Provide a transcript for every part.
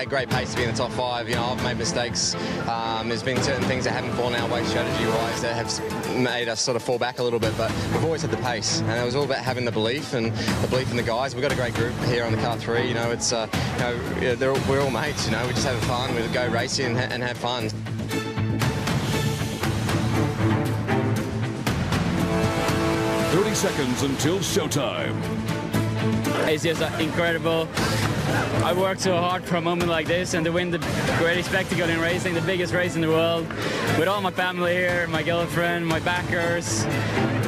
at great pace to be in the top 5. I've made mistakes. There's been certain things that haven't fallen our way strategy-wise that have made us sort of fall back a little bit, but we've always had the pace, and it was all about having the belief and the belief in the guys. We've got a great group here on the car 3. It's we're all mates. We're just having fun. We go racing and have fun. Seconds until showtime. It's just incredible. I worked so hard for a moment like this, and to win the greatest spectacle in racing, the biggest race in the world, with all my family here, my girlfriend, my backers,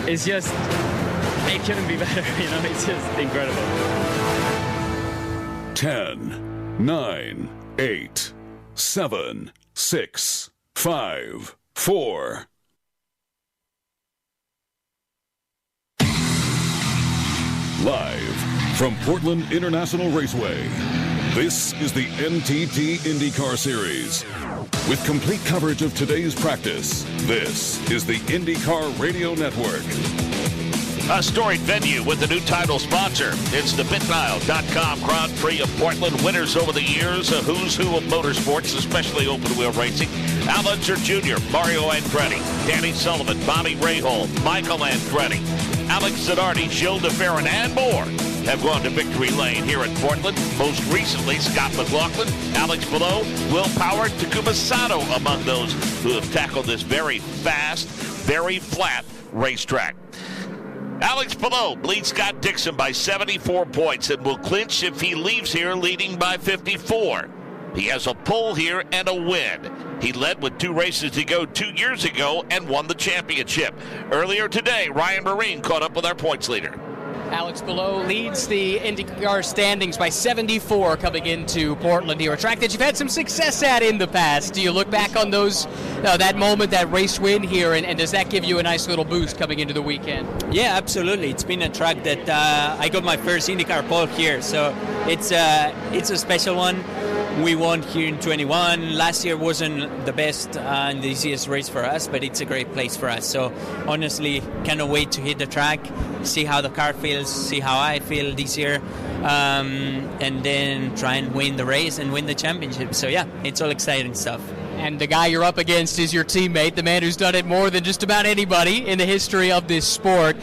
it's just, it couldn't be better, it's just incredible. 10, 9, 8, 7, 6, 5, 4. Live from Portland International Raceway, this is the NTT IndyCar Series. With complete coverage of today's practice, this is the IndyCar Radio Network. A storied venue with a new title sponsor. It's the BitDial.com Grand Prix of Portland. Winners over the years, a who's who of motorsports, especially open-wheel racing. Al Unser Jr., Mario Andretti, Danny Sullivan, Bobby Rahal, Michael Andretti, Alex Zanardi, Gilles de Ferran, and more have gone to victory lane here at Portland. Most recently, Scott McLaughlin, Alex Palou, Will Power, Takuma Sato among those who have tackled this very fast, very flat racetrack. Alex Palou leads Scott Dixon by 74 points and will clinch if he leaves here leading by 54. He has a pole here and a win. He led with 2 races to go 2 years ago and won the championship. Earlier today, Ryan Marine caught up with our points leader. Alex Palou leads the IndyCar standings by 74 coming into Portland here, a track that you've had some success at in the past. Do you look back on those, that moment, that race win here, and does that give you a nice little boost coming into the weekend? Yeah, absolutely. It's been a track that I got my first IndyCar pole here, so it's a special one. We won here in 21. Last year wasn't the best and the easiest race for us, but it's a great place for us. So honestly, cannot wait to hit the track, see how the car feels, see how I feel this year, and then try and win the race and win the championship. So yeah, it's all exciting stuff. And the guy you're up against is your teammate, the man who's done it more than just about anybody in the history of this sport.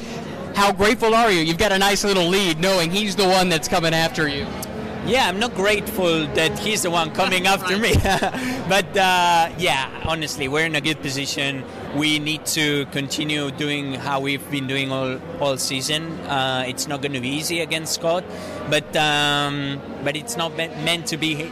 How grateful are you? You've got a nice little lead knowing he's the one that's coming after you. Yeah, I'm not grateful that he's the one coming after me. But yeah, honestly, we're in a good position. We need to continue doing how we've been doing all season. It's not going to be easy against Scott, but it's not meant to be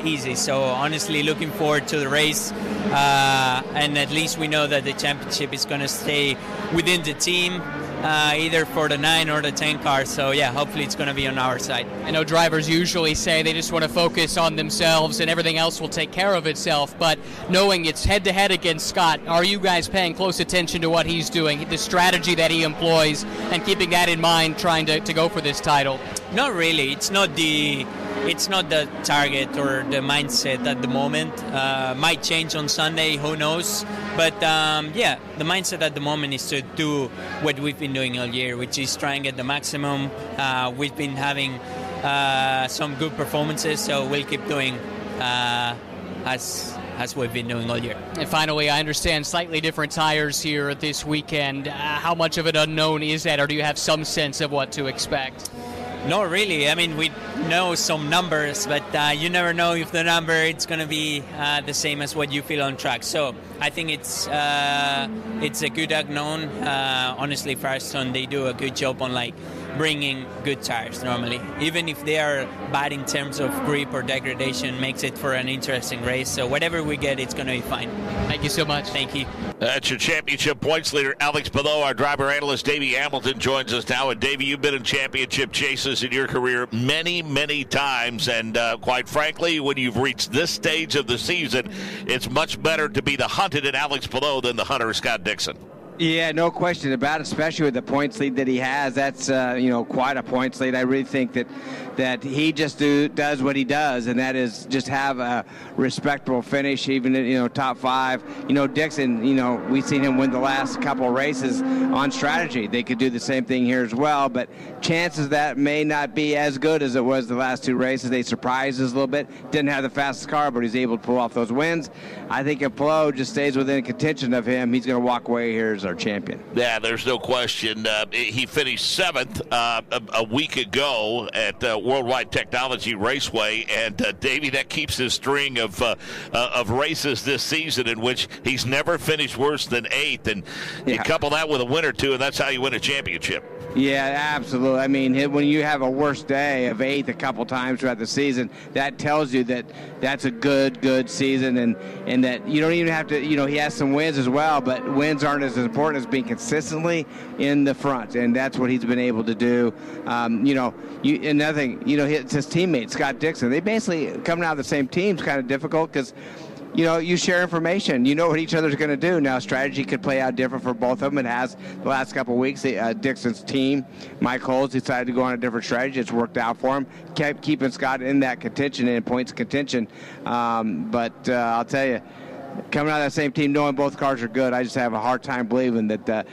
easy. So honestly, looking forward to the race. And at least we know that the championship is going to stay within the team. Either for the 9 or the 10 car. So yeah, hopefully it's going to be on our side. I know drivers usually say they just want to focus on themselves and everything else will take care of itself, but knowing it's head-to-head against Scott, are you guys paying close attention to what he's doing, the strategy that he employs, and keeping that in mind trying to go for this title? Not really. It's not the target or the mindset at the moment. Might change on Sunday, who knows. But yeah, the mindset at the moment is to do what we've been doing all year, which is try and get the maximum. We've been having some good performances, so we'll keep doing as we've been doing all year. And finally, I understand slightly different tires here this weekend. How much of an unknown is that, or do you have some sense of what to expect? Not really. I mean, we know some numbers, but you never know if the number it's going to be the same as what you feel on track. So I think it's a good unknown. Honestly, Firestone, they do a good job on bringing good tires normally. Even if they are bad in terms of grip or degradation, makes it for an interesting race. So whatever we get, it's going to be fine. Thank you so much. Thank you. That's your championship points leader, Alex Palou. Our driver analyst, Davey Hamilton, joins us now. And Davey, you've been in championship chases in your career many, many times. And quite frankly, when you've reached this stage of the season, it's much better to be the hunted in Alex Palou than the hunter Scott Dixon. Yeah, no question about it, especially with the points lead that he has. That's, quite a points lead. I really think that he just does what he does, and that is just have a respectable finish, even, top 5. Dixon, we've seen him win the last couple of races on strategy. They could do the same thing here as well, but chances that may not be as good as it was the last 2 races. They surprised us a little bit. Didn't have the fastest car, but he's able to pull off those wins. I think if Palou just stays within contention of him, he's going to walk away here as our champion. Yeah, there's no question. He finished 7th a week ago at Worldwide Technology Raceway, and Davey, that keeps his string of races this season in which he's never finished worse than 8th, and you couple that with a win or 2, and that's how you win a championship. Yeah, absolutely. I mean, when you have a worse day of 8th a couple times throughout the season, that tells you that that's a good season, and that you don't even have to, he has some wins as well, but wins aren't as important as being consistently in the front, and that's what he's been able to do. Another thing, it's his teammate, Scott Dixon. They basically, coming out of the same team is kind of difficult because you share information. You know what each other's going to do. Now, strategy could play out different for both of them. It has the last couple of weeks. Dixon's team, Mike Holes, decided to go on a different strategy. It's worked out for him. Kept keeping Scott in that contention and points contention. But I'll tell you, coming out of that same team, knowing both cars are good, I just have a hard time believing that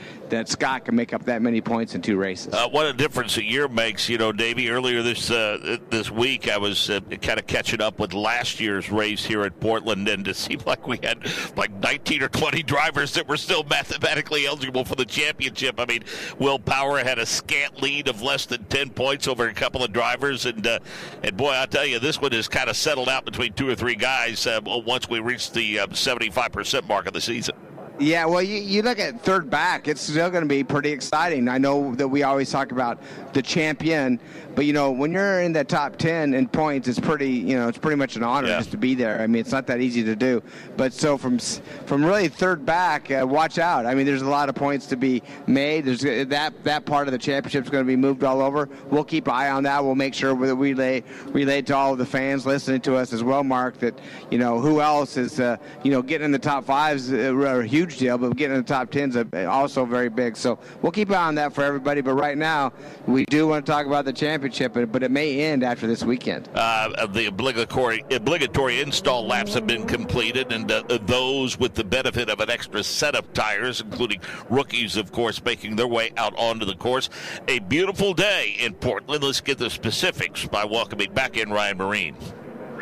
Scott can make up that many points in 2 races. What a difference a year makes, Davey. Earlier this week, I was kind of catching up with last year's race here at Portland, and it seemed like we had like 19 or 20 drivers that were still mathematically eligible for the championship. I mean, Will Power had a scant lead of less than 10 points over a couple of drivers, and boy, I'll tell you, this one has kind of settled out between 2 or 3 guys once we reach the 75% mark of the season. Yeah, well, you look at third back, it's still going to be pretty exciting. I know that we always talk about the champion, but, when you're in the top 10 in points, it's pretty much an honor just to be there. I mean, it's not that easy to do. But so from really third back, watch out. I mean, there's a lot of points to be made. There's that part of the championship is going to be moved all over. We'll keep an eye on that. We'll make sure that we relay to all of the fans listening to us as well, Mark, that, who else is, getting in the top 5s are a huge deal, but getting in the top 10s is also very big. So we'll keep an eye on that for everybody. But right now, we do want to talk about the championship, but it may end after this weekend. The obligatory install laps have been completed, and those with the benefit of an extra set of tires, including rookies, of course, making their way out onto the course. A beautiful day in Portland. Let's get the specifics by welcoming back in Ryan Marine.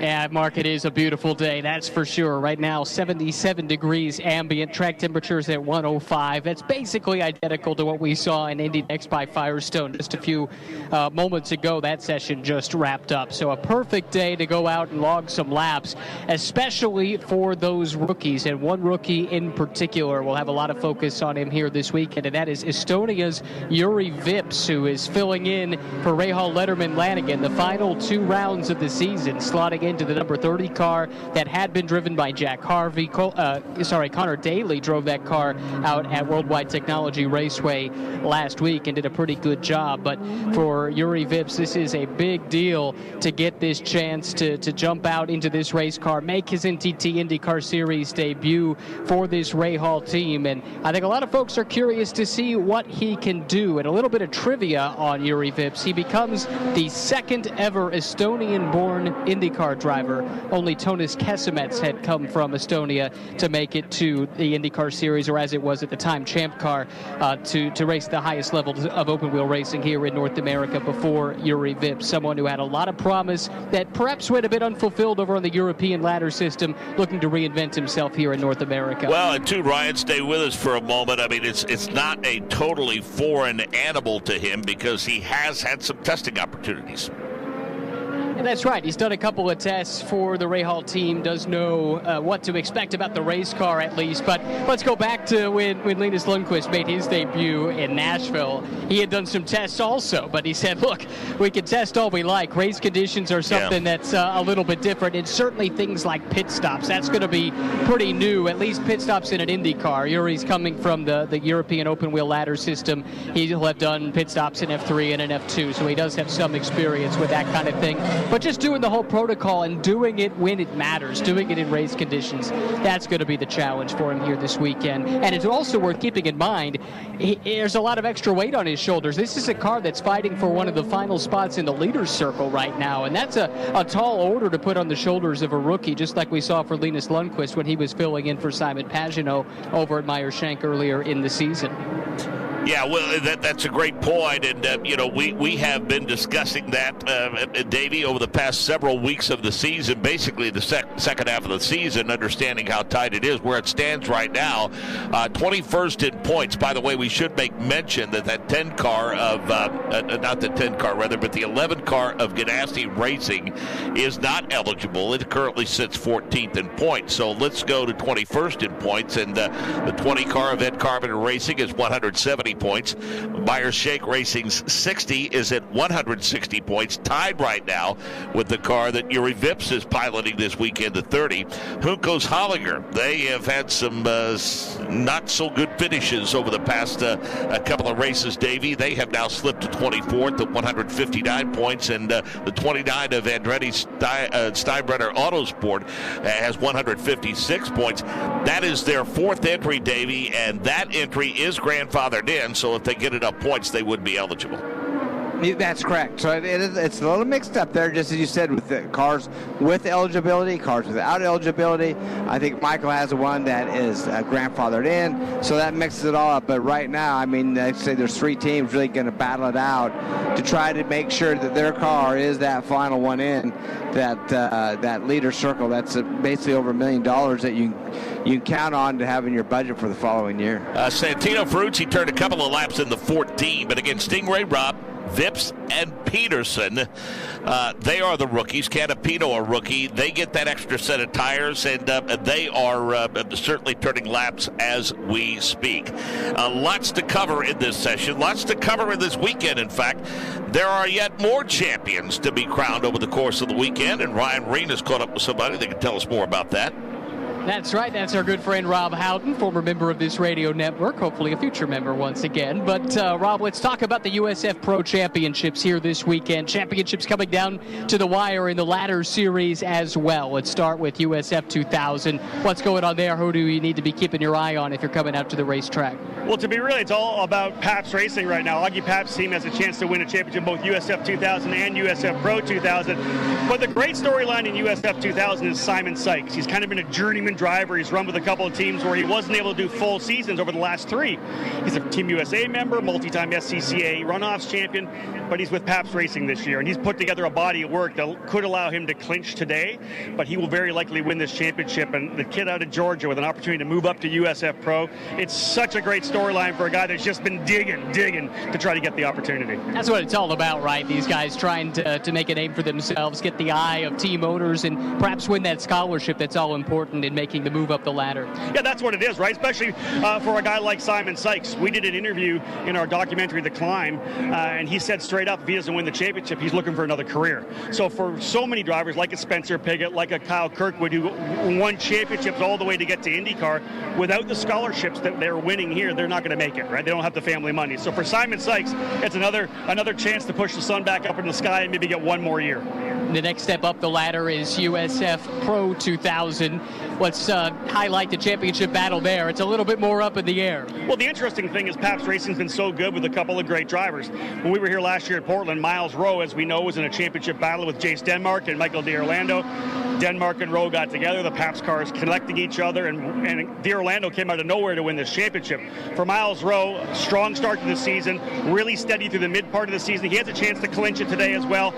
Yeah, Mark, it is a beautiful day, that's for sure. Right now, 77 degrees ambient, track temperatures at 105. That's basically identical to what we saw in Indy Next by Firestone just a few moments ago. That session just wrapped up. So a perfect day to go out and log some laps, especially for those rookies. And one rookie in particular, we'll have a lot of focus on him here this weekend, and that is Estonia's Yuri Vips, who is filling in for Rahal Letterman Lanigan the final 2 rounds of the season, slotting into the number 30 car that had been driven by Jack Harvey. Connor Daly drove that car out at Worldwide Technology Raceway last week and did a pretty good job. But for Yuri Vips, this is a big deal to get this chance to jump out into this race car, make his NTT IndyCar Series debut for this Rahal team. And I think a lot of folks are curious to see what he can do. And a little bit of trivia on Yuri Vips. He becomes the 2nd ever Estonian-born IndyCar driver. Only Tonis Kesemets had come from Estonia to make it to the IndyCar Series, or as it was at the time, Champ Car, to race the highest levels of open-wheel racing here in North America before Yuri Vips, someone who had a lot of promise that perhaps went a bit unfulfilled over on the European ladder system, looking to reinvent himself here in North America. Well, and too, Ryan, stay with us for a moment. I mean, it's not a totally foreign animal to him because he has had some testing opportunities. And that's right. He's done a couple of tests for the Rahal team, does know what to expect about the race car at least. But let's go back to when Linus Lundqvist made his debut in Nashville. He had done some tests also, but he said, look, we can test all we like. Race conditions are something that's a little bit different. And certainly things like pit stops. That's going to be pretty new, at least pit stops in an Indy car. Yuri's coming from the European open-wheel ladder system. He'll have done pit stops in F3 and in F2, so he does have some experience with that kind of thing. But just doing the whole protocol and doing it when it matters, doing it in race conditions, that's going to be the challenge for him here this weekend. And it's also worth keeping in mind, there's a lot of extra weight on his shoulders. This is a car that's fighting for one of the final spots in the leaders circle right now, and that's a tall order to put on the shoulders of a rookie, just like we saw for Linus Lundqvist when he was filling in for Simon Pagenaud over at Meyer-Shank earlier in the season. Yeah, well, that's a great point, and we have been discussing that, Davey, over the past several weeks of the season, basically the second half of the season, understanding how tight it is. Where it stands right now, 21st in points. By the way, we should make mention that 10 car of not the 10 car rather, but the 11 car of Ganassi Racing is not eligible. It currently sits 14th in points. So let's go to 21st in points, and the 20 car of Ed Carpenter Racing is 170 points. Meyer-Shank Racing's 60 is at 160 points, tied right now with the car that Yuri Vips is piloting this weekend at 30. Junko's Hollinger, they have had some not so good finishes over the past a couple of races, Davey. They have now slipped to 24th at 159 points, and the 29 of Andretti Steinbrenner Autosport has 156 points. That is their fourth entry, Davey, and that entry is grandfathered in. So if they get enough points, they would be eligible. That's correct. So it's a little mixed up there, just as you said, with the cars with eligibility, cars without eligibility. I think Michael has one that is grandfathered in, so that mixes it all up. But right now, I mean, I'd say there's three teams really going to battle it out to try to make sure that their car is that final one in, that leader circle. That's basically over $1 million that you can count on to have in your budget for the following year. Santino Ferrucci turned a couple of laps in the 14, but again, Stingray Robb, Vips, and Peterson, they are the rookies. Canapino a rookie. They get that extra set of tires, and they are certainly turning laps as we speak. Lots to cover in this session. Lots to cover in this weekend, in fact. There are yet more champions to be crowned over the course of the weekend, and Ryan Reen has caught up with somebody that can tell us more about that. That's right. That's our good friend Rob Howden, former member of this radio network, hopefully a future member once again. But, Rob, let's talk about the USF Pro Championships here this weekend. Championships coming down to the wire in the ladder series as well. Let's start with USF 2000. What's going on there? Who do you need to be keeping your eye on if you're coming out to the racetrack? Well, to be real, it's all about Pabst Racing right now. Augie Pabst's team has a chance to win a championship, both USF 2000 and USF Pro 2000. But the great storyline in USF 2000 is Simon Sykes. He's kind of been a journeyman driver. He's run with a couple of teams where he wasn't able to do full seasons over the last three. He's a Team USA member, multi-time SCCA runoffs champion, but he's with Pabst Racing this year, and he's put together a body of work that could allow him to clinch today, but he will very likely win this championship. And the kid out of Georgia with an opportunity to move up to USF Pro, it's such a great storyline for a guy that's just been digging to try to get the opportunity. That's what it's all about, right? These guys trying to make a name for themselves, get the eye of team owners, and perhaps win that scholarship that's all important in making the move up the ladder. Yeah, that's what it is, right? Especially for a guy like Simon Sykes. We did an interview in our documentary, The Climb, and he said straight up, if he doesn't win the championship, he's looking for another career. So for so many drivers, like a Spencer Piggott, like a Kyle Kirkwood, who won championships all the way to get to IndyCar, without the scholarships that they're winning here, they're not going to make it, right? They don't have the family money. So for Simon Sykes, it's another chance to push the sun back up in the sky and maybe get one more year. The next step up the ladder is USF Pro 2000. Let's highlight the championship battle there. It's a little bit more up in the air. Well, the interesting thing is Pabst Racing's been so good with a couple of great drivers. When we were here last year at Portland, Miles Rowe, as we know, was in a championship battle with Jace Denmark and Michael D'Orlando. Denmark and Rowe got together, the Pabst cars collecting each other, and D'Orlando came out of nowhere to win this championship. For Miles Rowe, strong start to the season, really steady through the mid part of the season. He has a chance to clinch it today as well.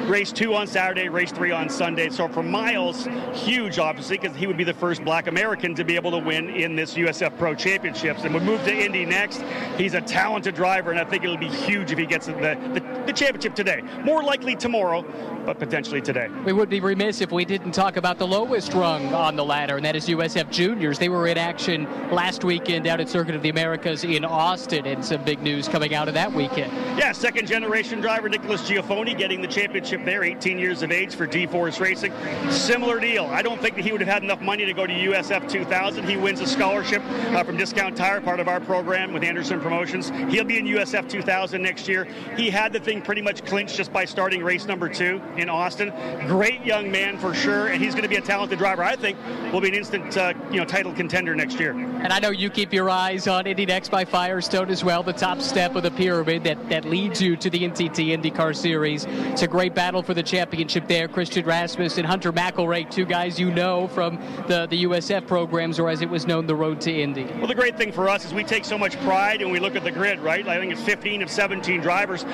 Race 2 on Saturday, race 3 on Sunday. So for Miles, huge, obviously, because he would be the first Black American to be able to win in this USF Pro Championships. And we move to Indy next. He's a talented driver, and I think it'll be huge if he gets the championship today. More likely tomorrow, but potentially today. We would be remiss if we didn't talk about the lowest rung on the ladder, and that is USF Juniors. They were in action last weekend out at Circuit of the Americas in Austin, and some big news coming out of that weekend. Yeah, second-generation driver Nicholas Giaffoni getting the championship there, 18 years of age for D-Force Racing. Similar deal. I don't think that he would have had enough money to go to USF 2000. He wins a scholarship from Discount Tire, part of our program with Anderson Promotions. He'll be in USF 2000 next year. He had the thing pretty much clinched just by starting race number 2 in Austin. Great young man for sure, and he's going to be a talented driver. I think will be an instant title contender next year. And I know you keep your eyes on Indy Next by Firestone as well, the top step of the pyramid that leads you to the NTT IndyCar Series. It's a great battle for the championship there. Christian Rasmus and Hunter McElroy, two guys you know from the USF programs, or as it was known, the Road to Indy. Well, the great thing for us is we take so much pride when we look at the grid, right? I think it's 15 of 17 drivers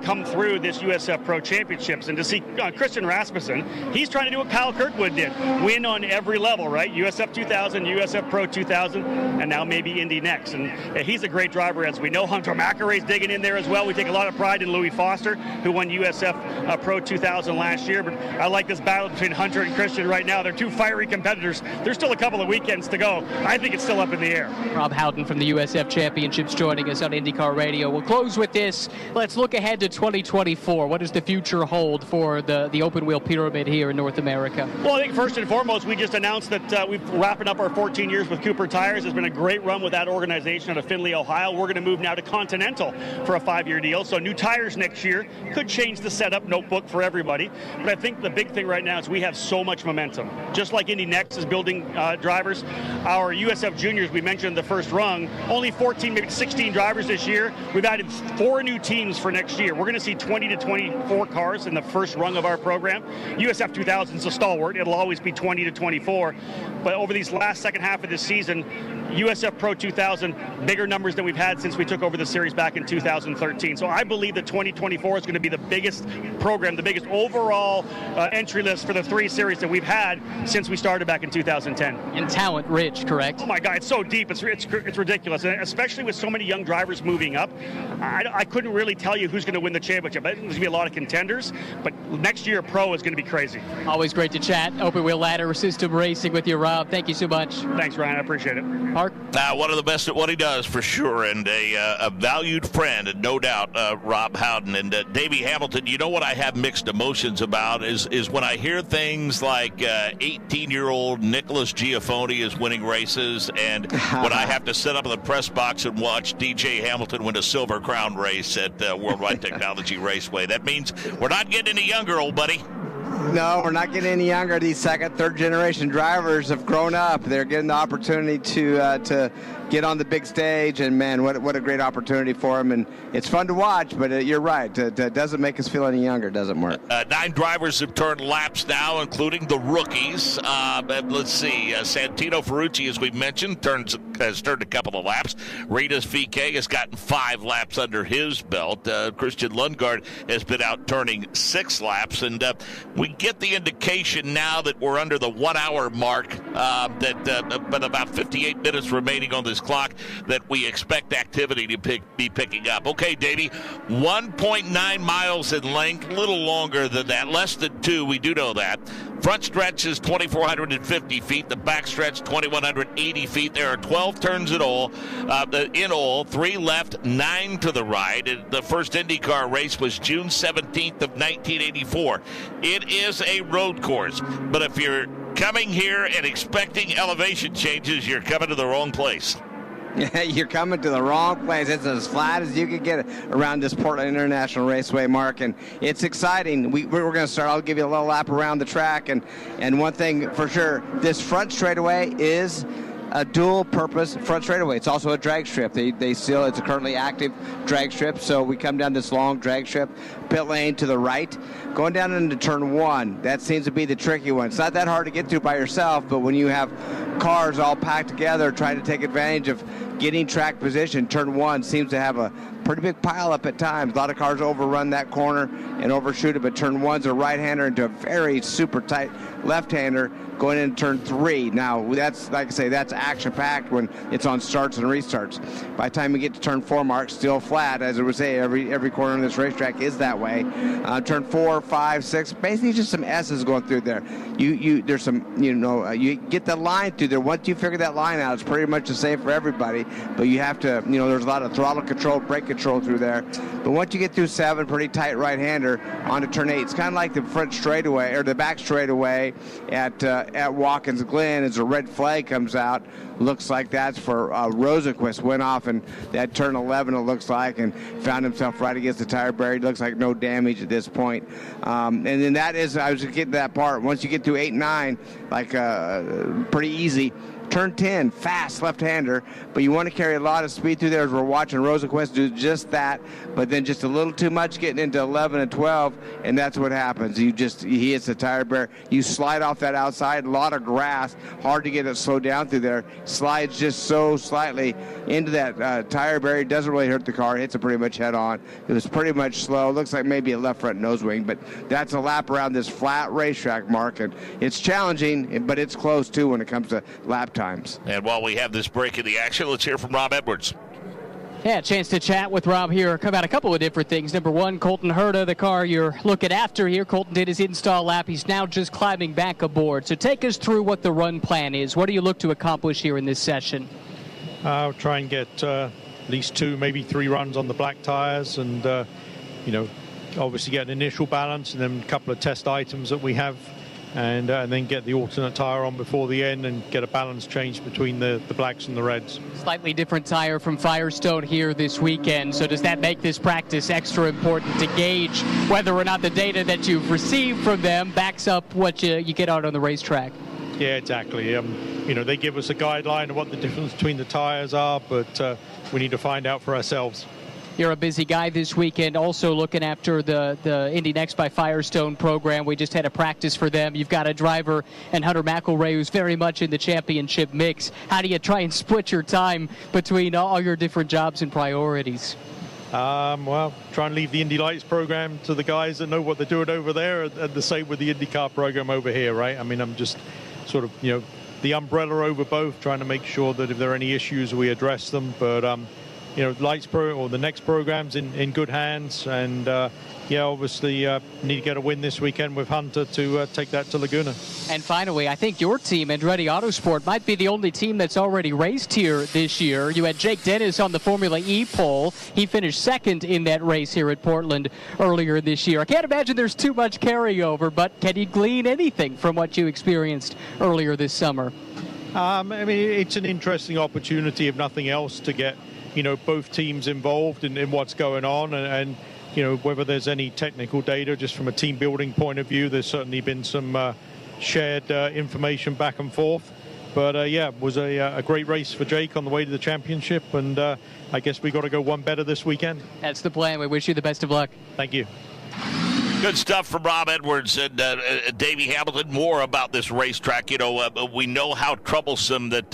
come through this USF Pro Championships. And to see Christian Rasmussen, he's trying to do what Kyle Kirkwood did, win on every level, right? USF 2000, USF Pro 2000, and now maybe Indy Next. And he's a great driver, as we know. Hunter McElroy's digging in there as well. We take a lot of pride in Louis Foster, who won USF Pro 2000 last year. But I like this battle between Hunter and Christian right now. They're two fiery competitors. There's still a couple of weekends to go. I think it's still up in the air. Rob Howden from the USF Championships joining us on IndyCar Radio. We'll close with this. Let's look ahead to 2024. What does the future hold for the open wheel pyramid here in North America? Well, I think first and foremost, we just announced that we're wrapping up our 14 years with Cooper Tires. It's been a great run with that organization out of Findlay, Ohio. We're going to move now to Continental for a 5-year deal. So new tires next year could change the setup notebook for everybody. But I think the big thing right now is we have so much momentum. Just like Indy Next is building drivers, our USF Juniors, we mentioned the first rung, only 14, maybe 16 drivers this year. We've added 4 new teams for next year. We're going to see 20 to 24 cars in the first rung of our program. USF 2000 is a stalwart. It'll always be 20 to 24. But over these last second half of this season, USF Pro 2000, bigger numbers than we've had since we took over the series back in 2013. So I believe that 2024 is going to be the biggest program, the biggest overall entry list for the 3 series that we've had since we started back in 2010. And talent rich, correct? Oh my God, it's so deep. It's ridiculous, and especially with so many young drivers moving up. I couldn't really tell you who's going to win the championship. I think there's going to be a lot of contenders, but next year Pro is going to be crazy. Always great to chat open wheel ladder system racing with you, Rob. Thank you so much. Thanks, Ryan. I appreciate it. Mark? One of the best at what he does, for sure, and a valued friend, and no doubt, Rob Howden. And Davey Hamilton, you know what I have mixed emotions about is when I hear things like 18-year-old Nicholas Giafone is winning races, and when I have to sit up in the press box and watch DJ Hamilton win a Silver Crown race at Worldwide Technology Raceway. That means we're not getting any younger, old buddy. No, we're not getting any younger. These second, third generation drivers have grown up. They're getting the opportunity to get on the big stage, and man, what a great opportunity for them. And it's fun to watch, but you're right. It doesn't make us feel any younger, does it, Mark? 9 drivers have turned laps now, including the rookies. Let's see. Santino Ferrucci, as we mentioned, has turned a couple of laps. Ritas VK has gotten 5 laps under his belt. Christian Lundgaard has been out turning 6 laps, and we get the indication now that we're under the 1-hour mark, but about 58 minutes remaining on this clock, that we expect activity to be picking up. Okay, Davey, 1.9 miles in length, a little longer than that, less than 2, we do know that. Front stretch is 2,450 feet. The back stretch, 2,180 feet. There are 12 turns in all, 3 left, 9 to the right. And the first IndyCar race was June 17th of 1984. It is a road course, but if you're coming here and expecting elevation changes, you're coming to the wrong place. You're coming to the wrong place. It's as flat as you could get around this Portland International Raceway, Mark, and it's exciting. We're going to start. I'll give you a little lap around the track, and one thing for sure, this front straightaway is a dual-purpose front straightaway. It's also a drag strip. It's a currently active drag strip, so we come down this long drag strip, pit lane to the right, going down into turn 1. That seems to be the tricky one. It's not that hard to get to by yourself, but when you have cars all packed together trying to take advantage of getting track position, turn 1 seems to have a pretty big pile up at times. A lot of cars overrun that corner and overshoot it, but turn 1's a right-hander into a very super tight left-hander going into turn 3. Now, that's, like I say, that's action-packed when it's on starts and restarts. By the time we get to turn 4, Mark, still flat. As I would say, every corner on this racetrack is that way. Turn 4, 5, 6, basically just some S's going through there. There's some, you get the line through there. Once you figure that line out, it's pretty much the same for everybody, but you have to, there's a lot of throttle control, brake control through there. But once you get through 7, pretty tight right-hander onto turn 8, it's kind of like the front straightaway, or the back straightaway at Watkins Glen as a red flag comes out. Looks like that's for Rosenquist. Went off and that turn 11, it looks like, and found himself right against the tire barrier. It looks like no damage at this point. And then that is, I was getting to that part. Once you get through 8 and 9, like pretty easy. Turn 10, fast left-hander, but you want to carry a lot of speed through there as we're watching Rosenquist do just that, but then just a little too much getting into 11 and 12, and that's what happens. He hits the tire barrier. You slide off that outside, a lot of grass, hard to get it slowed down through there. Slides just so slightly into that tire barrier. Doesn't really hurt the car. Hits it pretty much head-on. It was pretty much slow. Looks like maybe a left front nose wing, but that's a lap around this flat racetrack, Mark, and it's challenging, but it's close, too, when it comes to lap times. And while we have this break in the action, let's hear from Rob Edwards. Yeah, a chance to chat with Rob here about a couple of different things. Number one, Colton Herta, the car you're looking after here. Colton did his install lap. He's now just climbing back aboard. So take us through what the run plan is. What do you look to accomplish here in this session? I'll try and get at least 2, maybe 3 runs on the black tires, and obviously get an initial balance, and then a couple of test items that we have. And then get the alternate tire on before the end and get a balance change between the blacks and the reds. Slightly different tire from Firestone here this weekend. So does that make this practice extra important to gauge whether or not the data that you've received from them backs up what you get out on the racetrack? Yeah, exactly. They give us a guideline of what the difference between the tires are, but we need to find out for ourselves. You're a busy guy this weekend, also looking after the Indy Next by Firestone program. We just had a practice for them. You've got a driver and Hunter McElroy who's very much in the championship mix. How do you try and split your time between all your different jobs and priorities? Well, try and leave the Indy Lights program to the guys that know what they're doing over there, and the same with the IndyCar program over here, right? I mean, I'm just sort of, the umbrella over both, trying to make sure that if there are any issues, we address them. But Lights Pro or the next program's in good hands, and obviously need to get a win this weekend with Hunter to take that to Laguna. And finally, I think your team, Andretti Autosport, might be the only team that's already raced here this year. You had Jake Dennis on the Formula E pole. He finished second in that race here at Portland earlier this year. I can't imagine there's too much carryover, but can you glean anything from what you experienced earlier this summer? I mean, it's an interesting opportunity, if nothing else, to get both teams involved in what's going on, and whether there's any technical data just from a team building point of view. There's certainly been some shared information back and forth, but it was a great race for Jake on the way to the championship, and I guess we got to go one better this weekend. That's the plan. We wish you the best of luck. Thank you. Good stuff from Rob Edwards and Davey Hamilton. More about this racetrack. We know how troublesome that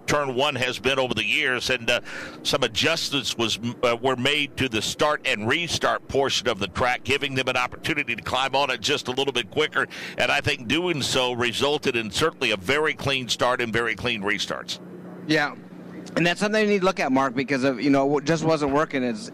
Turn 1 has been over the years, and some adjustments were made to the start and restart portion of the track, giving them an opportunity to climb on it just a little bit quicker. And I think doing so resulted in certainly a very clean start and very clean restarts. Yeah. And that's something you need to look at, Mark, because of, it just wasn't working as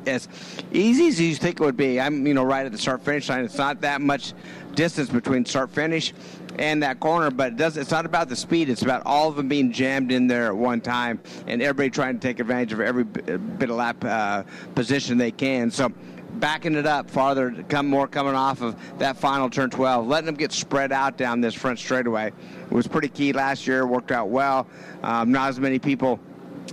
easy as you think it would be. I'm, right at the start-finish line. It's not that much distance between start-finish and that corner, but it's not about the speed. It's about all of them being jammed in there at one time and everybody trying to take advantage of every bit of lap position they can. So backing it up farther, coming off of that final turn 12, letting them get spread out down this front straightaway. It was pretty key last year. Worked out well. Not as many people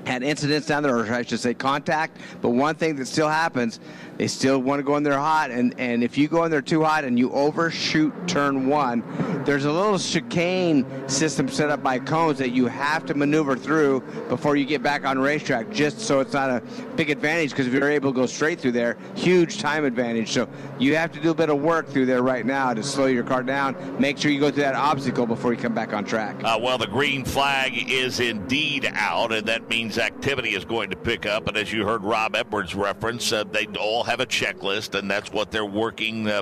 had incidents down there, or I should say contact, but one thing that still happens, they still want to go in there hot, and if you go in there too hot and you overshoot turn 1, there's a little chicane system set up by cones that you have to maneuver through before you get back on racetrack, just so it's not a big advantage, because if you're able to go straight through there, huge time advantage. So you have to do a bit of work through there right now to slow your car down, make sure you go through that obstacle before you come back on track. Well, the green flag is indeed out, and that means activity is going to pick up. And as you heard Rob Edwards reference, they all have a checklist, and that's what they're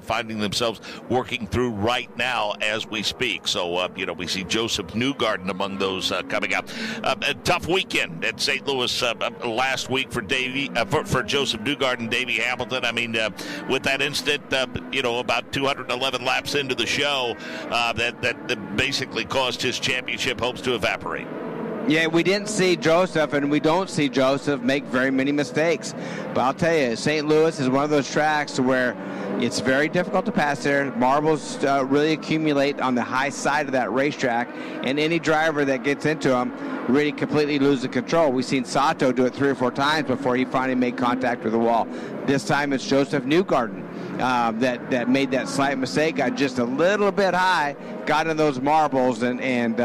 finding themselves working through right now as we speak. So, we see Joseph Newgarden among those coming out. A tough weekend at St. Louis last week for Joseph Newgarden, Davey Hamilton. I mean, with that incident, about 211 laps into the show, that basically caused his championship hopes to evaporate. Yeah, we didn't see Joseph, and we don't see Joseph make very many mistakes. But I'll tell you, St. Louis is one of those tracks where it's very difficult to pass there. Marbles really accumulate on the high side of that racetrack, and any driver that gets into them really completely loses control. We've seen Sato do it 3 or 4 times before he finally made contact with the wall. This time it's Joseph Newgarden. that made that slight mistake, got just a little bit high, got in those marbles, and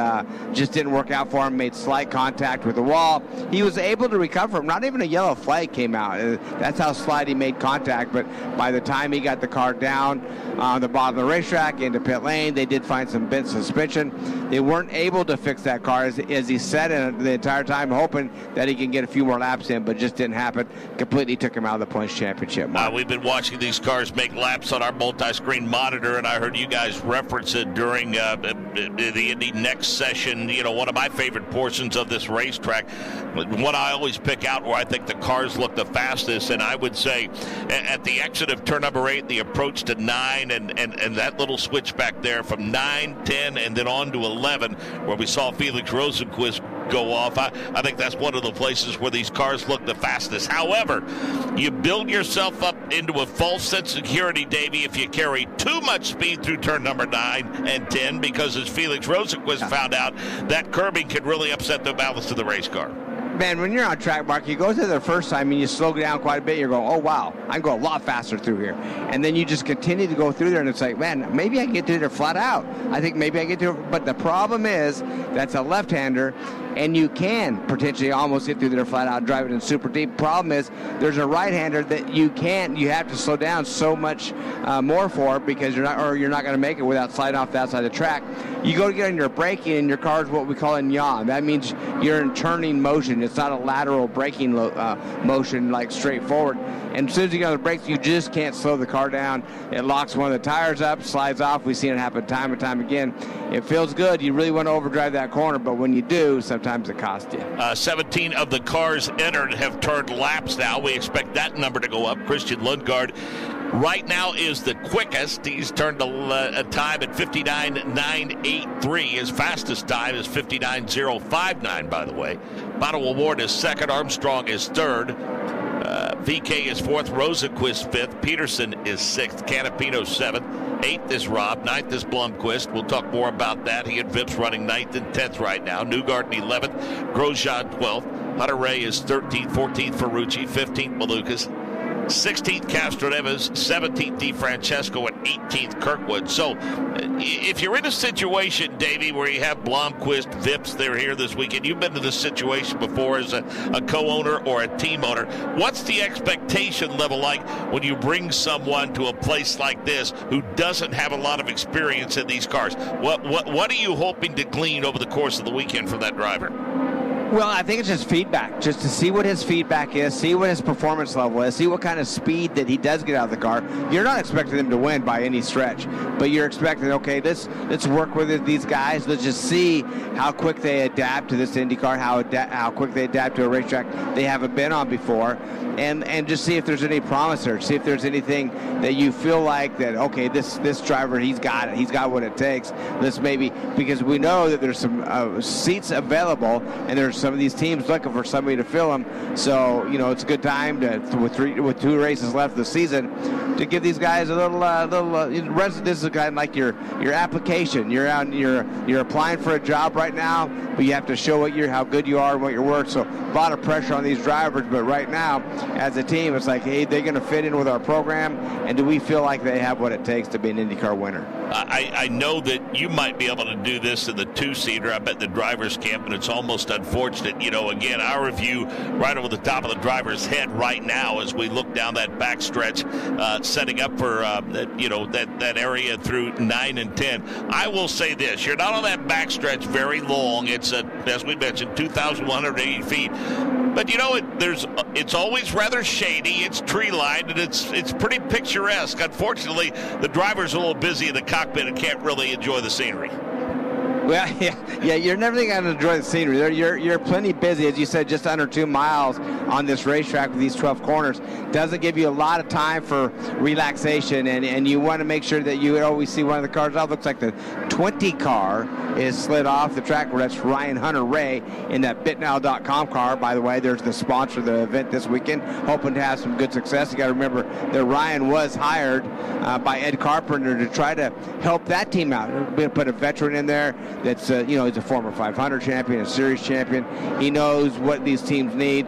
just didn't work out for him, made slight contact with the wall. He was able to recover from, not even a yellow flag came out. That's how slight he made contact, but by the time he got the car down on the bottom of the racetrack into pit lane, they did find some bent suspension. They weren't able to fix that car, as he said the entire time, hoping that he can get a few more laps in, but just didn't happen. Completely took him out of the points championship. We've been watching these cars make laps on our multi-screen monitor, and I heard you guys reference it during the Indy Next session. You know, one of my favorite portions of this racetrack, what I always pick out where I think the cars look the fastest, and I would say at the exit of turn number 8, the approach to 9, and that little switch back there from 9, 10, and then on to 11, where we saw Felix Rosenqvist go off. I think that's one of the places where these cars look the fastest. However, you build yourself up into a false sense of security, Davey, if you carry too much speed through turn number 9 and 10, because as Felix Rosenqvist found out, that curbing can really upset the balance of the race car. Man, when you're on track, Mark, you go through the first time and you slow down quite a bit. You're going, oh, wow, I can go a lot faster through here. And then you just continue to go through there, and it's like, man, maybe I can get through there flat out. I think maybe I get through it. But the problem is that's a left-hander, and you can potentially almost get through there flat out and drive it in super deep. Problem is there's a right-hander that you can't. You have to slow down so much more for, because you're not going to make it without sliding off that side of the track. You go to get on your braking, and your car is what we call in yaw. That means you're in turning motion. It's not a lateral braking motion like straight forward. And as soon as you get on the brakes, you just can't slow the car down. It locks one of the tires up, slides off. We've seen it happen time and time again. It feels good. You really want to overdrive that corner, but when you do, sometimes it costs you. 17 of the cars entered have turned laps now. We expect that number to go up. Christian Lundgaard right now is the quickest. He's turned a time at 59.983. His fastest time is 59.059, by the way. Pato O'Ward is second. Armstrong is third. VK is fourth. Rosenqvist fifth. Peterson is sixth. Canapino seventh. Eighth is Rob. Ninth is Blomqvist. We'll talk more about that. He and Vips running ninth and 10th right now. Newgarden 11th. Grosjean 12th. Hunter Ray is 13th. 14th Ferrucci. 15th Malukas. 16th Castroneves, 17th DeFrancesco, and 18th Kirkwood. So if you're in a situation, Davey, where you have Blomqvist, Vips, they're here this weekend, you've been in this situation before as a co-owner or a team owner, what's the expectation level like when you bring someone to a place like this who doesn't have a lot of experience in these cars? What are you hoping to glean over the course of the weekend from that driver? Well, I think it's just feedback, just to see what his feedback is, see what his performance level is, see what kind of speed that he does get out of the car. You're not expecting him to win by any stretch, but you're expecting, okay, let's work with these guys. Let's just see how quick they adapt to this IndyCar, how quick they adapt to a racetrack they haven't been on before, and just see if there's any promise there, see if there's anything that you feel like that, okay, this driver, he's got it, he's got what it takes. Let's maybe, because we know that there's some seats available, and there's some of these teams looking for somebody to fill them. So, you know, it's a good time with 2 races left of the season to give these guys a little this is kind of like your application. You're applying for a job right now, but you have to show how good you are and what you're worth. So a lot of pressure on these drivers, but right now, as a team, it's like, hey, they're going to fit in with our program, and do we feel like they have what it takes to be an IndyCar winner? I know that you might be able to do this in the 2-seater. I bet the drivers can't, but it's almost unfortunate. You know, again, our review right over the top of the driver's head right now as we look down that backstretch, setting up for, that area through 9 and 10. I will say this. You're not on that backstretch very long. It's, as we mentioned, 2,180 feet. But, you know, it's always rather shady. It's tree-lined, and it's pretty picturesque. Unfortunately, the driver's a little busy in the cockpit and can't really enjoy the scenery. Well, yeah, you're never going to enjoy the scenery. You're plenty busy, as you said, just under 2 miles on this racetrack with these 12 corners. Doesn't give you a lot of time for relaxation, and you want to make sure that you always see one of the cars off. Looks like the 20 car is slid off the track. Where that's Ryan Hunter Ray in that bitnow.com car. By the way, there's the sponsor of the event this weekend, hoping to have some good success. You got to remember that Ryan was hired by Ed Carpenter to try to help that team out. Put a veteran in there that's he's a former 500 champion, a series champion. He knows what these teams need.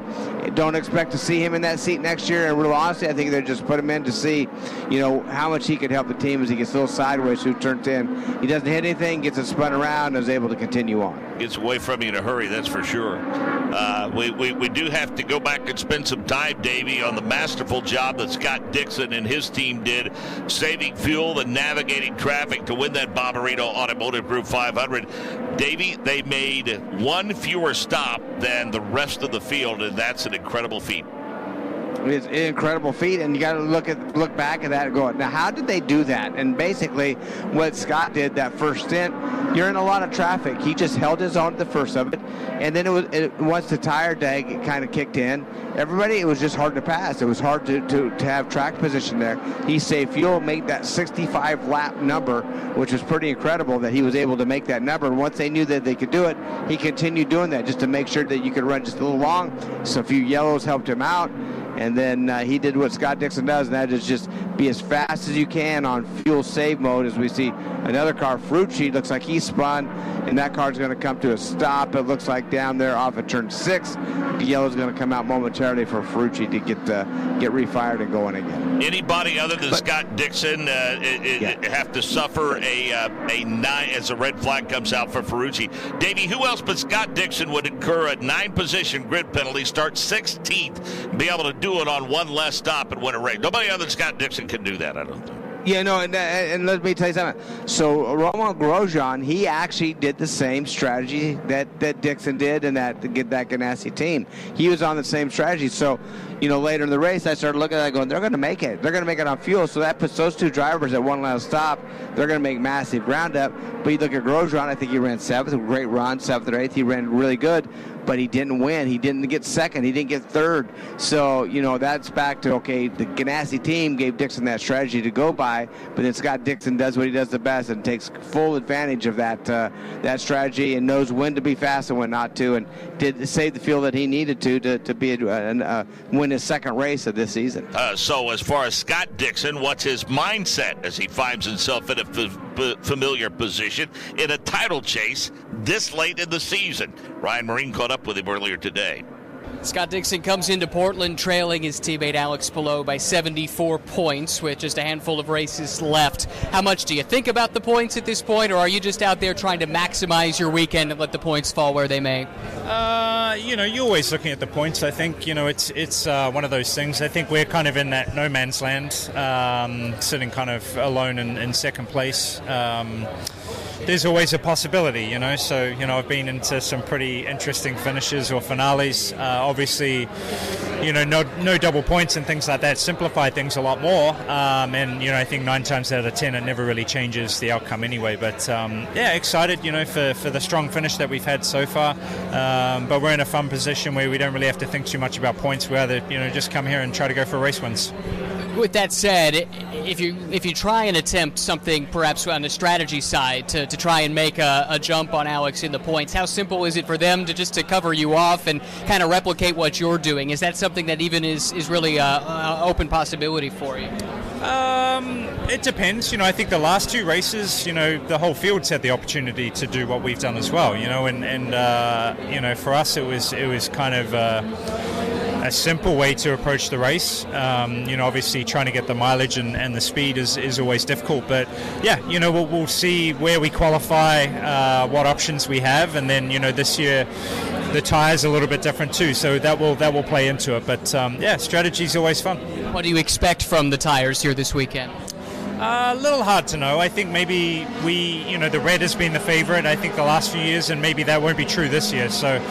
Don't expect to see him in that seat next year. And real honestly, I think they're just put him in to see, how much he could help the team as he gets a little sideways, who turns in. He doesn't hit anything, gets it spun around, and is able to continue on. Gets away from you in a hurry, that's for sure. We do have to go back and spend some time, Davey, on the masterful job that Scott Dixon and his team did, saving fuel and navigating traffic to win that Bommarito Automotive Group 500. Davey, they made one fewer stop than the rest of the field, and that's an incredible feat. It's an incredible feat, and you got to look back at that and go, now how did they do that? And basically what Scott did that first stint, you're in a lot of traffic. He just held his own at the first of it, and then once the tire dag kind of kicked in, it was just hard to pass. It was hard to have track position there. He saved fuel, made that 65 lap number, which was pretty incredible that he was able to make that number. And once they knew that they could do it, he continued doing that just to make sure that you could run just a little long. So a few yellows helped him out. And then he did what Scott Dixon does, and that is just be as fast as you can on fuel save mode. As we see another car, Ferrucci, looks like he spun, and that car's going to come to a stop. It looks like down there off of turn 6. The yellow's going to come out momentarily for Ferrucci to get refired and going again. Anybody other than Scott Dixon have to suffer a 9 as a red flag comes out for Ferrucci. Davey, who else but Scott Dixon would incur a 9-position grid penalty, start 16th, be able to do it on one less stop and win a race? Nobody other than Scott Dixon can do that, I don't think. Yeah, no, and let me tell you something. So Romain Grosjean, he actually did the same strategy that Dixon did and that Ganassi team. He was on the same strategy. So, later in the race, I started looking at it going, they're going to make it. They're going to make it on fuel. So that puts those two drivers at one last stop. They're going to make massive ground up. But you look at Grosjean, I think he ran 7th, a great run, 7th or 8th. He ran really good, but he didn't win. He didn't get 2nd. He didn't get 3rd. So, that's back to, okay, the Ganassi team gave Dixon that strategy to go by, but then Scott Dixon does what he does the best and takes full advantage of that strategy and knows when to be fast and when not to, and did save the fuel that he needed to be win his 2nd race of this season. So as far as Scott Dixon, what's his mindset as he finds himself in a familiar position in a title chase this late in the season? Ryan Marine caught up with him earlier today. Scott Dixon comes into Portland trailing his teammate Alex Palou by 74 points with just a handful of races left. How much do you think about the points at this point, or are you just out there trying to maximize your weekend and let the points fall where they may? You're always looking at the points. I think, it's one of those things. I think we're kind of in that no man's land, sitting kind of alone in second place. There's always a possibility, so, I've been into some pretty interesting finishes or finales. Obviously, no double points and things like that simplify things a lot more. And, I think 9 times out of 10 it never really changes the outcome anyway. But, excited, for the strong finish that we've had so far. But we're in a fun position where we don't really have to think too much about points. We either, just come here and try to go for race wins. With that said, if you try and attempt something perhaps on the strategy side to try and make a jump on Alex in the points, how simple is it for them to cover you off and kind of replicate what you're doing? Is that something that even is really an open possibility for you? It depends. I think the last 2 races, the whole field's had the opportunity to do what we've done as well. And for us it was kind of a simple way to approach the race. Obviously trying to get the mileage and the speed is always difficult, but we'll see where we qualify, what options we have, and then this year the tyres are a little bit different too, so that will play into it. But strategy's always fun. What do you expect from the tyres here this weekend? A little hard to know. I think maybe the red has been the favorite, I think, the last few years, and maybe that won't be true this year. So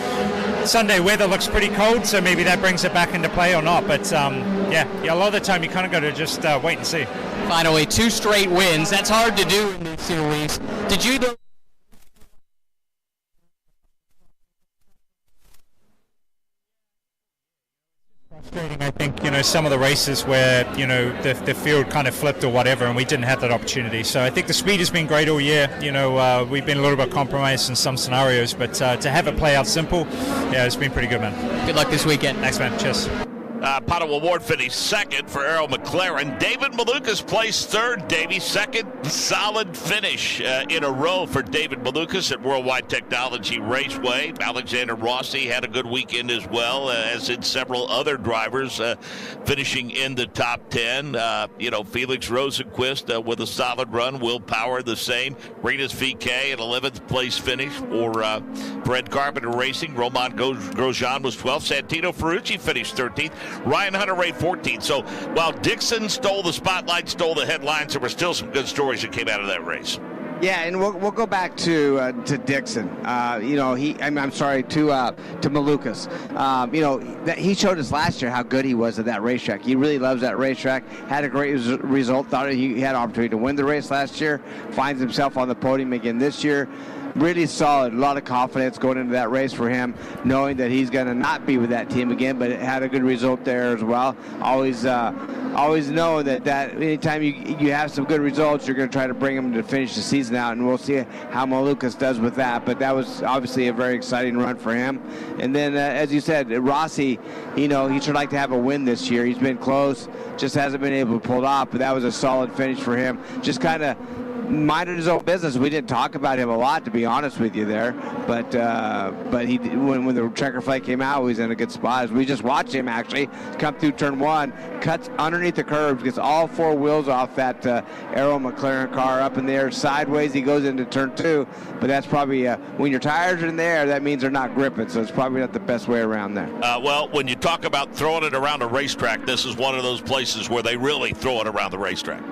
Sunday weather looks pretty cold, so maybe that brings it back into play or not. But a lot of the time you kind of got to just wait and see. Finally, 2 straight wins. That's hard to do in this series. Did you know? Frustrating, I think, some of the races where, the field kind of flipped or whatever, and we didn't have that opportunity. So I think the speed has been great all year. We've been a little bit compromised in some scenarios, but to have it play out simple, it's been pretty good, man. Good luck this weekend. Thanks, man. Cheers. Pato O'Ward finished second for Arrow McLaren. David Malukas placed third. Davey, second solid finish in a row for David Malukas at Worldwide Technology Raceway. Alexander Rossi had a good weekend as well, as did several other drivers finishing in the top 10. Felix Rosenquist with a solid run. Will Power the same. Rinus VK an 11th place finish for Ed Carpenter Racing. Roman Grosjean was 12th. Santino Ferrucci finished 13th. Ryan Hunter Ray 14th. So while Dixon stole the spotlight, stole the headlines, there were still some good stories that came out of that race. Yeah, and we'll go back to Dixon. To Malukas. He showed us last year how good he was at that racetrack. He really loves that racetrack. Had a great result. Thought he had an opportunity to win the race last year. Finds himself on the podium again this year. Really solid. A lot of confidence going into that race for him, knowing that he's going to not be with that team again, but it had a good result there as well. Always know that anytime you have some good results, you're going to try to bring him to finish the season out, and we'll see how Malukas does with that. But that was obviously a very exciting run for him. And then, as you said, Rossi, he should like to have a win this year. He's been close, just hasn't been able to pull it off, but that was a solid finish for him. Just kind of minded his own business. We didn't talk about him a lot, to be honest with you there, but he when the checker flag came out, he was in a good spot. We just watched him actually come through turn one, cuts underneath the curve, gets all four wheels off that Arrow McLaren car up in the air sideways. He goes into turn two, but that's probably when your tires are in the air, that means they're not gripping, so it's probably not the best way around there. Well, when you talk about throwing it around a racetrack, this is one of those places where they really throw it around the racetrack.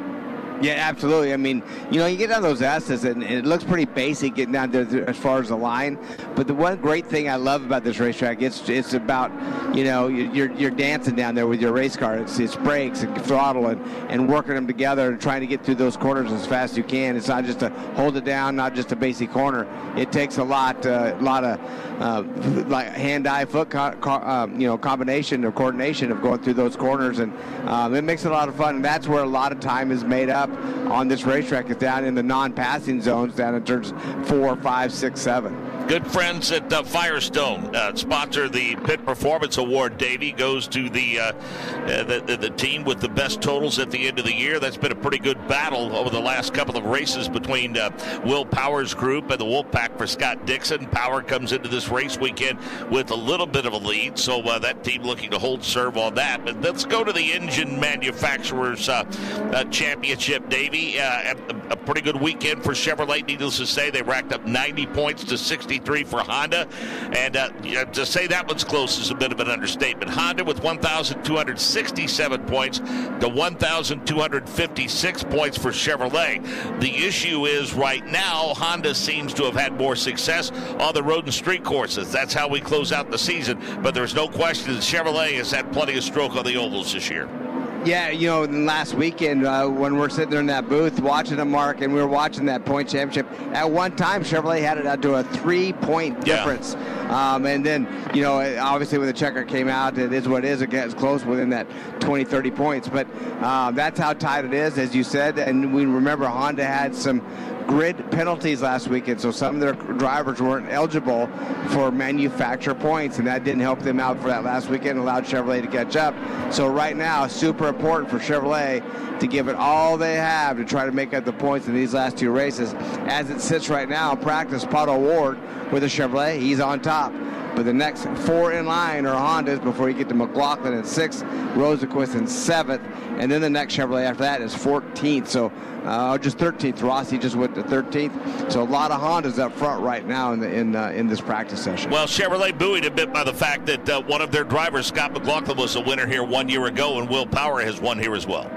Yeah, absolutely. I mean, you get down those S's, and it looks pretty basic getting down there as far as the line. But the one great thing I love about this racetrack, it's about, you're dancing down there with your race car. It's brakes and throttle and working them together and trying to get through those corners as fast as you can. It's not just a hold it down, not just a basic corner. It takes a lot of like hand-eye foot combination or coordination of going through those corners, and it makes it a lot of fun. And that's where a lot of time is made up on this racetrack, is down in the non-passing zones, down in turns 4, 5, 6, 7. Good friends at Firestone sponsor the Pit Performance Award. Davey goes to the team with the best totals at the end of the year. That's been a pretty good battle over the last couple of races between Will Power's group and the Wolfpack for Scott Dixon. Power comes into this race weekend with a little bit of a lead, so that team looking to hold serve on that. But let's go to the engine manufacturers championship, Davey. A pretty good weekend for Chevrolet. Needless to say, they racked up 90 points to 63 for Honda, and to say that one's close is a bit of an understatement. Honda with 1,267 points to 1,256 points for Chevrolet. The issue is right now Honda seems to have had more success on the road and street courses. That's how we close out the season, but there's no question that Chevrolet has had plenty of stroke on the ovals this year. Yeah, last weekend when we're sitting there in that booth watching them, Mark, and we were watching that point championship, at one time Chevrolet had it out to a 3-point difference. And then, obviously when the checker came out, it is what it is. It gets close within that 20, 30 points. But that's how tight it is, as you said. And we remember Honda had some grid penalties last weekend, so some of their drivers weren't eligible for manufacturer points, and that didn't help them out for that last weekend, allowed Chevrolet to catch up. So right now, super important for Chevrolet to give it all they have to try to make up the points in these last two races. As it sits right now in practice, Pato O'Ward with a Chevrolet, he's on top. But the next four in line are Hondas before you get to McLaughlin in 6th, Rosenquist in 7th, and then the next Chevrolet after that is 14th. So just 13th. Rossi just went to 13th. So a lot of Hondas up front right now in this practice session. Well, Chevrolet buoyed a bit by the fact that one of their drivers, Scott McLaughlin, was a winner here 1 year ago, and Will Power has won here as well.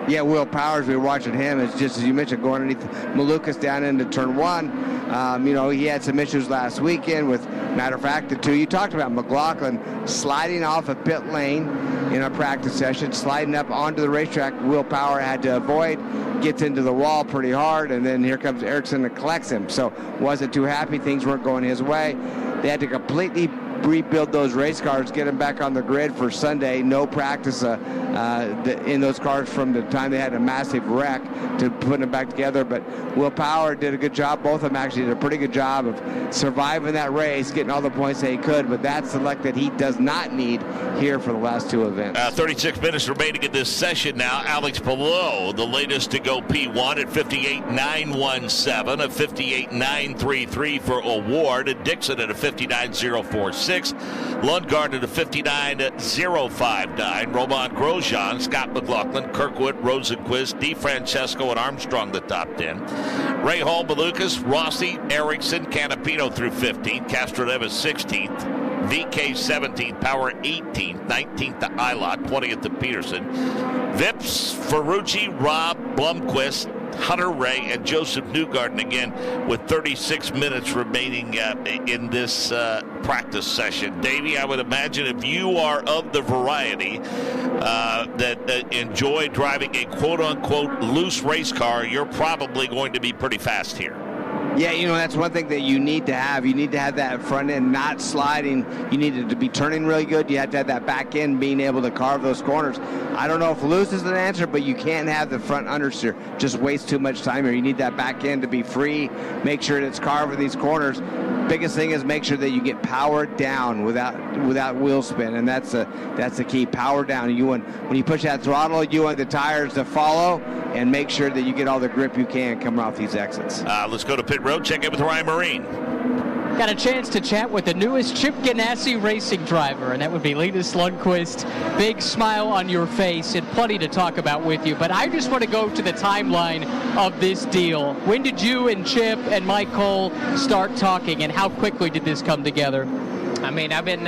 Yeah, Will Powers, we were watching him. It's just, as you mentioned, going underneath Malukas down into turn 1. He had some issues last weekend with, matter of fact, the two you talked about, McLaughlin sliding off a pit lane in a practice session, sliding up onto the racetrack. Will Power had to avoid, gets into the wall pretty hard, and then here comes Ericsson and collects him. So wasn't too happy. Things weren't going his way. They had to completely rebuild those race cars, get them back on the grid for Sunday. No practice in those cars from the time they had a massive wreck to putting them back together. But Will Power did a good job. Both of them actually did a pretty good job of surviving that race, getting all the points they could. But that's the luck that he does not need here for the last two events. 36 minutes remaining in this session now. Alex Palou, the latest to go P1 at 58.917, a 58.933 for Award, and Dixon at a 59.046, Lundgaard at a 59.059, Roman Grosjean, Scott McLaughlin, Kirkwood, Rosenquist, DeFrancesco, and Armstrong the top 10. Ray Hall, Malukas, Rossi, Ericsson, Canapino through 15th, Castroneves 16th. VK 17th, Power 18th, 19th to Eilot, 20th to Peterson. Vips, Ferrucci, Robb, Blomqvist, Hunter Ray, and Joseph Newgarden again with 36 minutes remaining in this practice session. Davey, I would imagine if you are of the variety that enjoy driving a quote-unquote loose race car, you're probably going to be pretty fast here. Yeah, that's one thing that you need to have. You need to have that front end not sliding. You need it to be turning really good. You have to have that back end being able to carve those corners. I don't know if loose is an answer, but you can't have the front understeer. Just waste too much time here. You need that back end to be free. Make sure that it's carving these corners. Biggest thing is make sure that you get power down without wheel spin, and that's the key. Power down. When you push that throttle, you want the tires to follow, and make sure that you get all the grip you can coming off these exits. Let's go to pit road. Check in with Ryan Marine. Got a chance to chat with the newest Chip Ganassi racing driver, and that would be Linus Lundqvist. Big smile on your face and plenty to talk about with you. But I just want to go to the timeline of this deal. When did you and Chip and Mike Cole start talking, and how quickly did this come together? I mean, I've been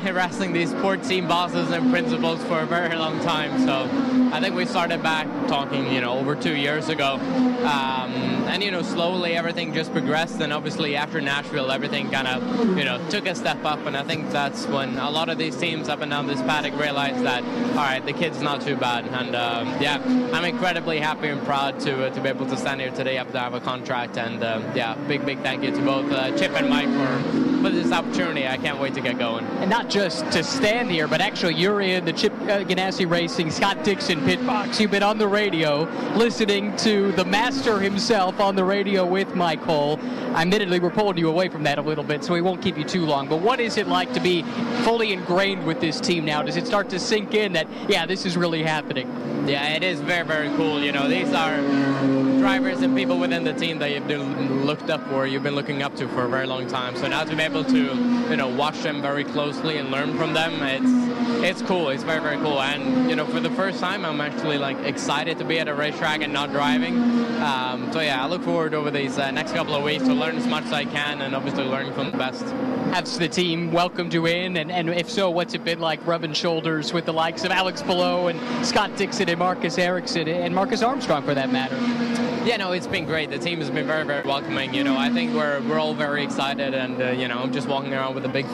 harassing these poor team bosses and principals for a very long time. So I think we started back talking, over 2 years ago. And, slowly everything just progressed. And obviously after Nashville, everything kind of, took a step up. And I think that's when a lot of these teams up and down this paddock realized that, all right, the kid's not too bad. And, I'm incredibly happy and proud to be able to stand here today after I have a contract. And, big thank you to both Chip and Mike for this opportunity. I can't wait to get going. And not just to stand here, but actually you're in the Chip Ganassi Racing Scott Dixon pit box. You've been on the radio listening to the master himself on the radio with Mike Cole. Admittedly, we're pulling you away from that a little bit, so we won't keep you too long. But what is it like to be fully ingrained with this team now? Does it start to sink in that, this is really happening? Yeah, it is very, very cool. These are drivers and people within the team that you've been looked up for, you've been looking up to for a very long time. So now to be able to, watch them very closely and learn from them, it's cool. It's very, very cool. And, for the first time, I'm actually excited to be at a racetrack and not driving. I look forward over these next couple of weeks to learn as much as I can and obviously learn from the best. Has the team welcomed you in? And if so, what's it been like rubbing shoulders with the likes of Alex Palou and Scott Dixon and Marcus Ericsson and Marcus Armstrong for that matter? Yeah, no, it's been great. The team has been very, very welcoming. I think we're all very excited, and I'm just walking around with a big,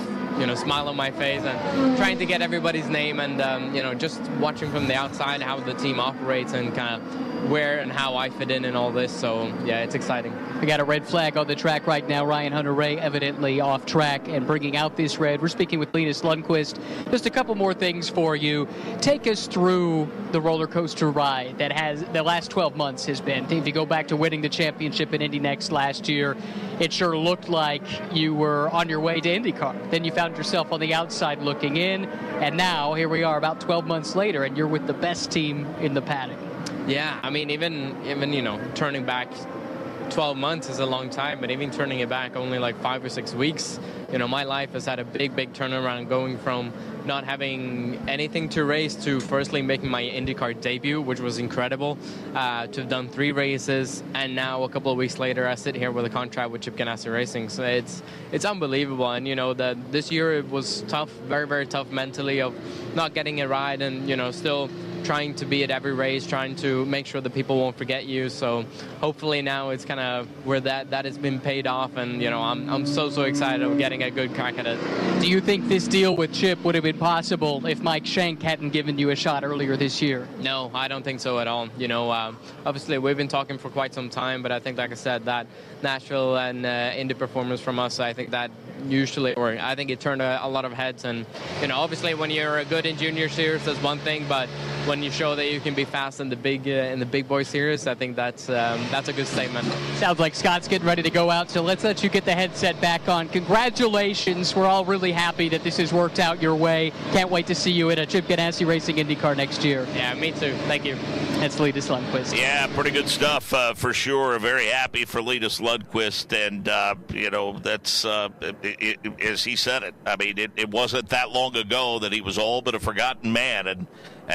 smile on my face and trying to get everybody's name, and just watching from the outside how the team operates and kind of where and how I fit in all this. So yeah, it's exciting. We got a red flag on the track right now. Ryan Hunter-Reay evidently off track and bringing out this red. We're speaking with Linus Lundqvist. Just a couple more things for you. Take us through the roller coaster ride that has the last 12 months has been. If you go back to winning the championship in Indy Next last year, it sure looked like you were on your way to IndyCar. Then you found yourself on the outside looking in, and now here we are about 12 months later, and you're with the best team in the paddock. Yeah, I mean, even turning back 12 months is a long time, but even turning it back only 5 or 6 weeks, my life has had a big turnaround, going from not having anything to race to firstly making my IndyCar debut, which was incredible, to have done 3 races, and now a couple of weeks later I sit here with a contract with Chip Ganassi Racing. So it's unbelievable, and that this year it was tough, very, very tough mentally, of not getting a ride and still trying to be at every race, trying to make sure that people won't forget you. So hopefully now it's kind of where that has been paid off, and I'm so excited of getting a good crack at it. Do you think this deal with Chip would have been possible if Mike Shank hadn't given you a shot earlier this year? No, I don't think so at all. Obviously we've been talking for quite some time, but I think, like I said, that Nashville and Indy performance from us, I think that usually. Or I think it turned a lot of heads. And obviously when you're good in junior series, that's one thing. But when you show that you can be fast in the big boy series, I think that's a good statement. Sounds like Scott's getting ready to go out, so let's let you get the headset back on. Congratulations. We're all really happy that this has worked out your way. Can't wait to see you at a Chip Ganassi Racing IndyCar next year. Yeah, me too. Thank you. That's Linus Lundqvist. Yeah, pretty good stuff for sure. Very happy for Linus Lundqvist, and that's as he said it. I mean, it wasn't that long ago that he was all but a forgotten man, and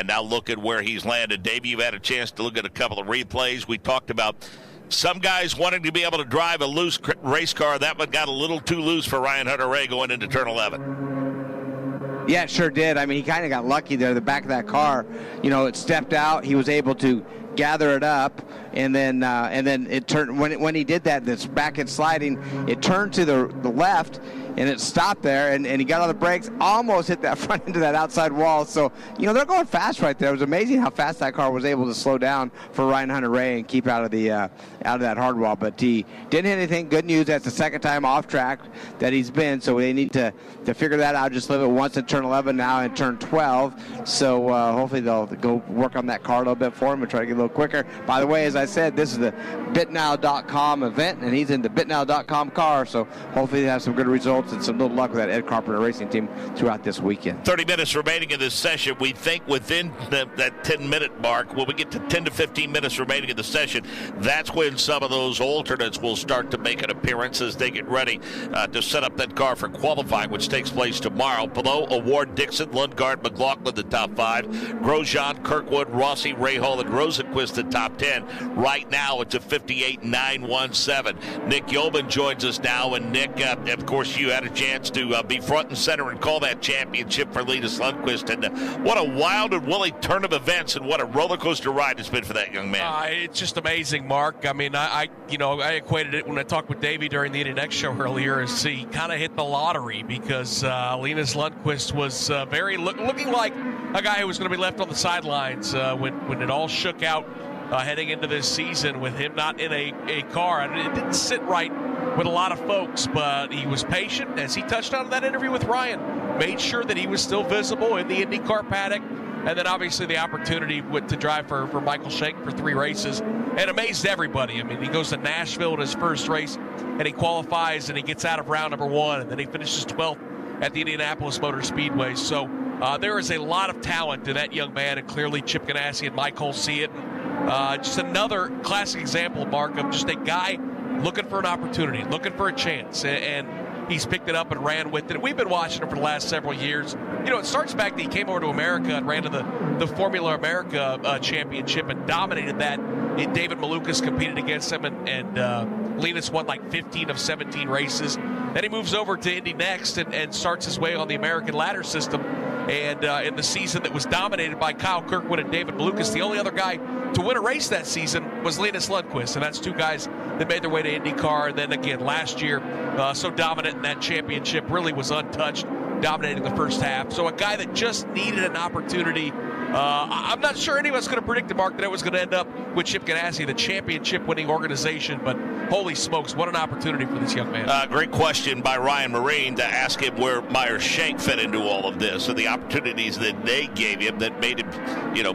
now look at where he's landed. Dave, you've had a chance to look at a couple of replays. We talked about some guys wanting to be able to drive a loose race car. That one got a little too loose for Ryan Hunter-Reay going into turn 11. Yeah, it sure did. I mean, he kind of got lucky there. The back of that car, it stepped out. He was able to gather it up, and then it turned. When he did that, this back end sliding, it turned to the left, and it stopped there, and he got on the brakes, almost hit that front end of that outside wall. So, they're going fast right there. It was amazing how fast that car was able to slow down for Ryan Hunter-Reay and keep out of that hard wall. But he didn't hit anything. Good news, that's the second time off track that he's been, so they need to figure that out. Just live it once in turn 11, now in turn 12. So hopefully they'll go work on that car a little bit for him and try to get a little quicker. By the way, as I said, this is the BitNow.com event, and he's in the BitNow.com car, so hopefully they have some good results and some little luck with that Ed Carpenter racing team throughout this weekend. 30 minutes remaining in this session. We think within that 10-minute mark, when we get to 10 to 15 minutes remaining in the session, that's when some of those alternates will start to make an appearance as they get ready to set up that car for qualifying, which takes place tomorrow. Below, Award, Dixon, Lundgaard, McLaughlin, the top 5. Grosjean, Kirkwood, Rossi, Rahal, and Rosenqvist, the top 10. Right now, it's a 58.917. Nick Yeoman joins us now, and Nick, of course, you had a chance to be front and center and call that championship for Linus Lundqvist. And what a wild and woolly turn of events, and what a roller coaster ride it's been for that young man. It's just amazing, Mark. I mean, I equated it when I talked with Davey during the Indy Next show earlier as he kind of hit the lottery, because Linus Lundqvist was looking like a guy who was going to be left on the sidelines when it all shook out heading into this season with him not in a car. And it didn't sit right with a lot of folks, but he was patient, as he touched on in that interview with Ryan, made sure that he was still visible in the IndyCar paddock, and then obviously the opportunity to drive for Michael Shank for 3 races, and amazed everybody. I mean, he goes to Nashville in his first race, and he qualifies, and he gets out of round number 1, and then he finishes 12th at the Indianapolis Motor Speedway. So there is a lot of talent in that young man, and clearly Chip Ganassi and Mike Hull see it. Just another classic example, Mark, of just a guy looking for an opportunity, looking for a chance, and he's picked it up and ran with it. We've been watching him for the last several years. It starts back that he came over to America and ran to the Formula America championship and dominated that. David Malukas competed against him, and Linus won like 15 of 17 races. Then he moves over to Indy Next and starts his way on the American ladder system. And in the season that was dominated by Kyle Kirkwood and David Malukas, the only other guy to win a race that season was Linus Lundqvist. And that's 2 guys that made their way to IndyCar. And then again, last year, so dominant in that championship, really was untouched, dominating the first half. So a guy that just needed an opportunity. I'm not sure any of us could have predicted, Mark, that it was going to end up with Chip Ganassi, the championship-winning organization. But holy smokes, what an opportunity for this young man. Great question by Ryan Marine to ask him where Myers-Shank fit into all of this, and the opportunities that they gave him that made him,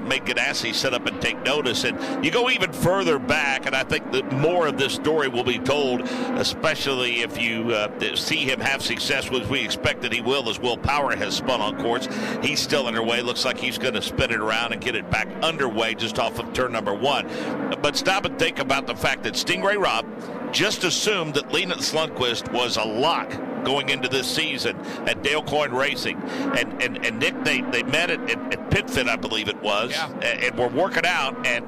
make Ganassi sit up and take notice. And you go even further back, and I think that more of this story will be told, especially if you see him have success, which we expect that he will, as Will Power has spun on course. He's still underway. Looks like he's going to spin it around and get it back underway just off of turn number 1. But stop and think about the fact that Stingray Robb just assumed that Linus Lundqvist was a lock going into this season at Dale Coyne Racing. And Nick, they met at Pitfit, I believe it was, and we're working out, and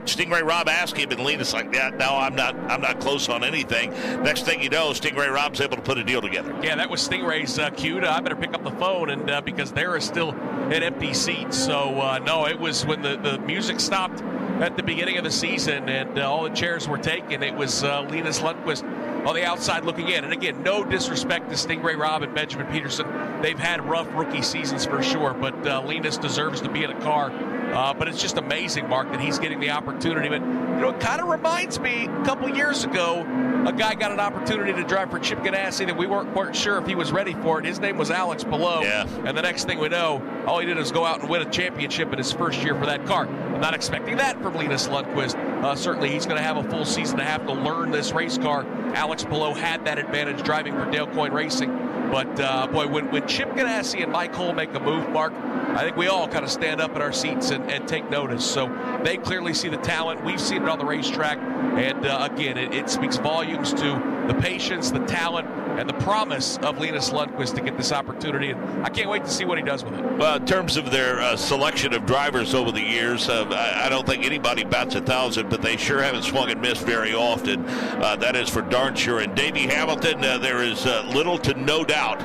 Stingray Robb asked him, and Linus like, yeah, no, I'm not close on anything. Next thing you know, Stingray Robb's able to put a deal together. Yeah, that was Stingray's cue to, I better pick up the phone, and because there is still an empty seat. So, no, it was when the music stopped at the beginning of the season and all the chairs were taken. It was Linus Lundqvist on the outside looking in. And again, no disrespect to Stingray Robb and Benjamin Peterson. They've had rough rookie seasons for sure, but Linus deserves to be in a car But it's just amazing, Mark, that he's getting the opportunity. But, it kind of reminds me, a couple years ago, a guy got an opportunity to drive for Chip Ganassi that we weren't quite sure if he was ready for it. His name was Alex Palou. Yeah. And the next thing we know, all he did is go out and win a championship in his first year for that car. I'm not expecting that from Linus Lundqvist. Certainly he's going to have a full season to have to learn this race car. Alex Palou had that advantage driving for Dale Coyne Racing. But, boy, when Chip Ganassi and Mike Hull make a move, Mark, I think we all kind of stand up in our seats and take notice. So they clearly see the talent. We've seen it on the racetrack. And, again, it speaks volumes to the patience, the talent, and the promise of Linus Lundqvist to get this opportunity. And I can't wait to see what he does with it. Well, in terms of their selection of drivers over the years, I don't think anybody bats 1,000, but they sure haven't swung and missed very often. That is for darn sure. And Davey Hamilton, there is little to no doubt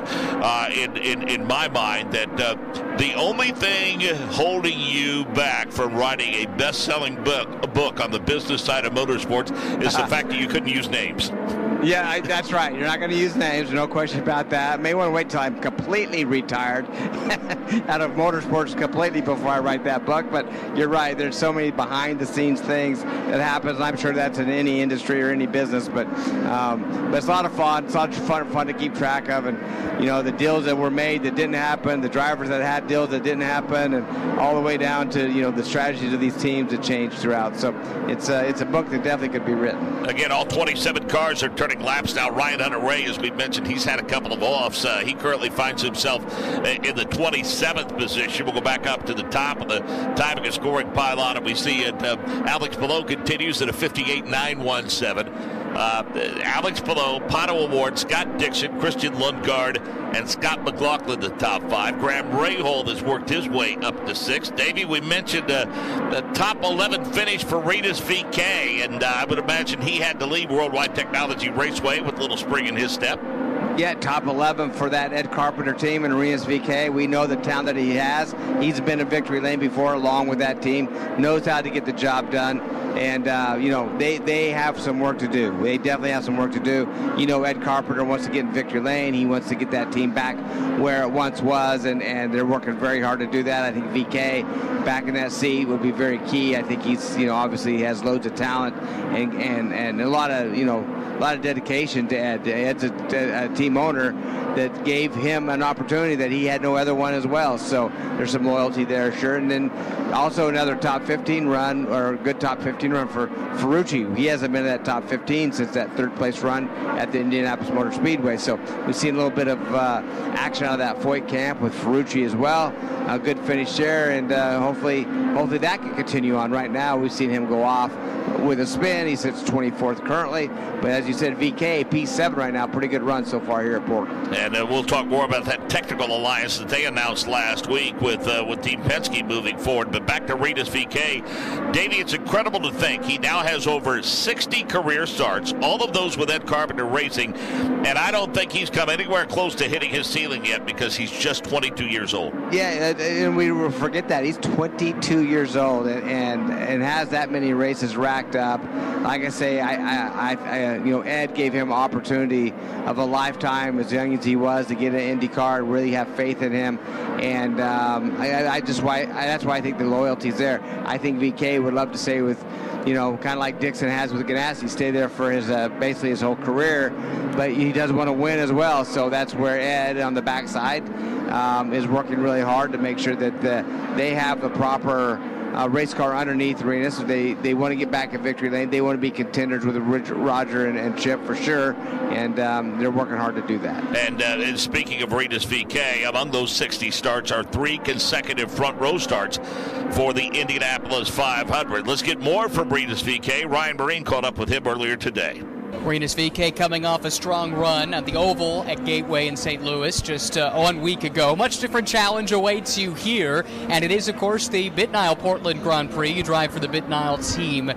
in my mind that the only thing holding you back from writing a best-selling book on the business side of motorsports is the fact that you couldn't use names. Yeah, that's right. You're not going to use names, no question about that. May want to wait till I'm completely retired out of motorsports completely before I write that book. But you're right. There's so many behind-the-scenes things that happens. I'm sure that's in any industry or any business. But it's a lot of fun. It's a lot of fun to keep track of. And, the deals that were made that didn't happen, the drivers that had deals that didn't happen, and all the way down to, the strategies of these teams that changed throughout. So it's a book that definitely could be written. Again, all 27 cars are turning laps now. Ryan Hunter-Reay, as we mentioned, he's had a couple of offs. He currently finds himself in the 27th position. We'll go back up to the top of the timing and scoring pylon, and we see it. Alex Palou continues at a 58.917. Alex Palou, Pato Award, Scott Dixon, Christian Lundgaard, and Scott McLaughlin, the top 5. Graham Rahal has worked his way up to 6. Davey, we mentioned the top 11 finish for Rinus VeeKay, and I would imagine he had to leave Worldwide Technology Raceway with a little spring in his step. Yeah, top 11 for that Ed Carpenter team and Rinus VeeKay. We know the talent that he has. He's been in victory lane before along with that team, knows how to get the job done. And, they have some work to do. They definitely have some work to do. Ed Carpenter wants to get in victory lane. He wants to get that team back where it once was, and they're working very hard to do that. I think VeeKay back in that seat would be very key. I think he's, obviously he has loads of talent and a lot of dedication to Ed. Ed's a team owner that gave him an opportunity that he had no other one as well. So there's some loyalty there, sure. And then also another top 15 run, or a good top 15 run for Ferrucci. He hasn't been in that top 15 since that third place run at the Indianapolis Motor Speedway. So we've seen a little bit of action out of that Foyt camp with Ferrucci as well. A good finish there, and hopefully that can continue on. Right now we've seen him go off with a spin. He sits 24th currently, but as you said, VeeKay P7 right now, pretty good run so far here at Portland. And we'll talk more about that technical alliance that they announced last week with Team Penske moving forward. But back to Rinus VeeKay. Davey, it's incredible to think he now has over 60 career starts, all of those with Ed Carpenter Racing, and I don't think he's come anywhere close to hitting his ceiling yet because he's just 22 years old. Yeah, and we forget that. He's 22 years old and has that many races racked up. Like I say, Ed gave him opportunity of a lifetime as young as he was to get an IndyCar, really have faith in him, and that's why I think the loyalty's there. I think VeeKay would love to stay with, kind of like Dixon has with Ganassi, stay there for his basically his whole career, but he does want to win as well. So that's where Ed on the backside is working really hard to make sure that they have the proper race car underneath Rinus. They want to get back in victory lane. They want to be contenders with Roger and Chip for sure, and they're working hard to do that. And speaking of Rinus VeeKay, among those 60 starts are 3 consecutive front row starts for the Indianapolis 500. Let's get more from Rinus VeeKay. Ryan Marine caught up with him earlier today. Rinus VeeKay coming off a strong run at the Oval at Gateway in St. Louis just 1 week ago. Much different challenge awaits you here, and it is, of course, the BitNile Portland Grand Prix. You drive for the BitNile team.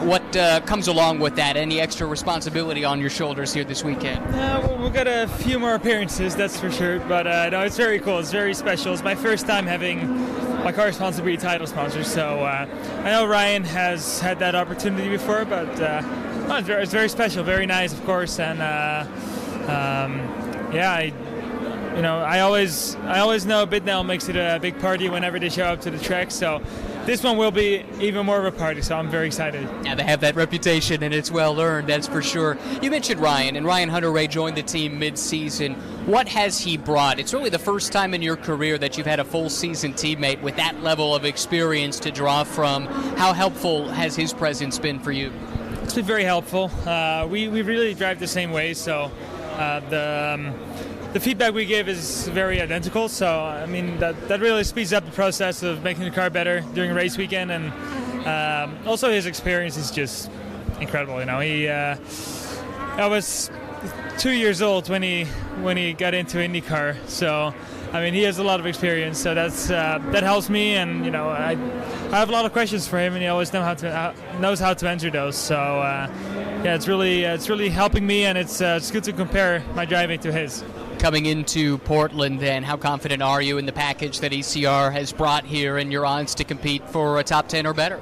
What comes along with that? Any extra responsibility on your shoulders here this weekend? Well, we've got a few more appearances, that's for sure, but no, it's very cool. It's very special. It's my first time having my car sponsor be a title sponsor, so I know Ryan has had that opportunity before, but it's very special, very nice, of course, and I always know Bitnell makes it a big party whenever they show up to the track. So this one will be even more of a party. So I'm very excited. Yeah, they have that reputation, and it's well earned, that's for sure. You mentioned Ryan, and Ryan Hunter-Reay joined the team mid-season. What has he brought? It's really the first time in your career that you've had a full season teammate with that level of experience to draw from. How helpful has his presence been for you? It's been very helpful. We really drive the same way, so the feedback we give is very identical. So I mean that really speeds up the process of making the car better during a race weekend, and also his experience is just incredible. I was 2 years old when he got into IndyCar, so I mean he has a lot of experience, so that helps me, and I have a lot of questions for him, and he always knows how to answer those. So it's really helping me, and it's good to compare my driving to his. Coming into Portland, then, how confident are you in the package that ECR has brought here and your odds to compete for a top 10 or better?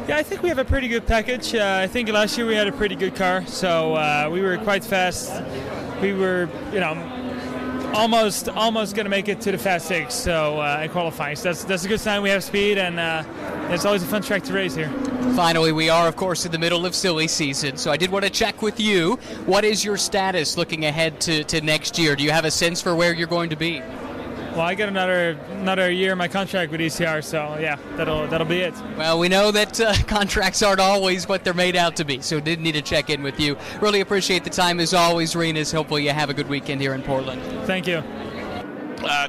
Yeah, I think we have a pretty good package. I think last year we had a pretty good car, so we were quite fast. We were, almost going to make it to the Fast Six, so in qualifying. So that's a good sign. We have speed, and it's always a fun track to race here. Finally, we are, of course, in the middle of silly season, so I did want to check with you. What is your status looking ahead to next year? Do you have a sense for where you're going to be? Well, I got another year in my contract with ECR, so yeah, that'll be it. Well, we know that contracts aren't always what they're made out to be, so did need to check in with you. Really appreciate the time as always, Rinus. Hopefully you have a good weekend here in Portland. Thank you.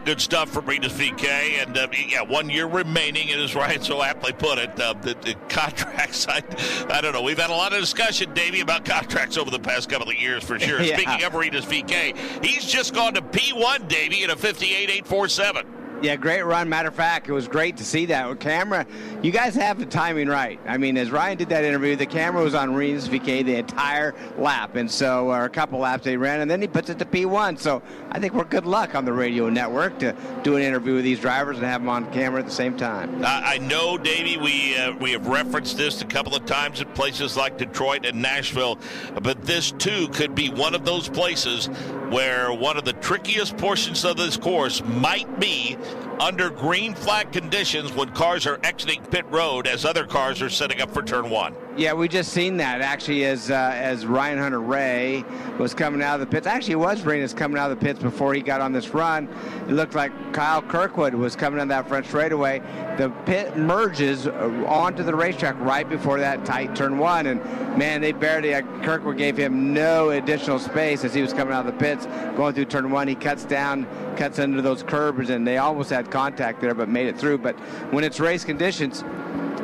Good stuff from Rinus VeeKay, and 1 year remaining, and as Ryan so aptly put it, the contracts, I don't know, we've had a lot of discussion, Davey, about contracts over the past couple of years, for sure. Yeah. Speaking of Rinus VeeKay, he's just gone to P1, Davey, in a 58.847. Yeah, great run. Matter of fact, it was great to see that. With camera, you guys have the timing right. I mean, as Ryan did that interview, the camera was on Rinus VeeKay the entire lap, and so or a couple laps they ran, and then he puts it to P1. So I think we're good luck on the radio network to do an interview with these drivers and have them on camera at the same time. I know, Davey, we have referenced this a couple of times at places like Detroit and Nashville, but this too could be one of those places where one of the trickiest portions of this course might be under green flag conditions when cars are exiting pit road as other cars are setting up for turn one. Yeah, we just seen that actually as Ryan Hunter-Reay was coming out of the pits. Actually, it was Rinus coming out of the pits before he got on this run. It looked like Kyle Kirkwood was coming on that front straightaway. The pit merges onto the racetrack right before that tight turn one, and man, they barely. Kirkwood gave him no additional space as he was coming out of the pits, going through turn one. He cuts under those curbs, and they almost had contact there, but made it through. But when it's race conditions,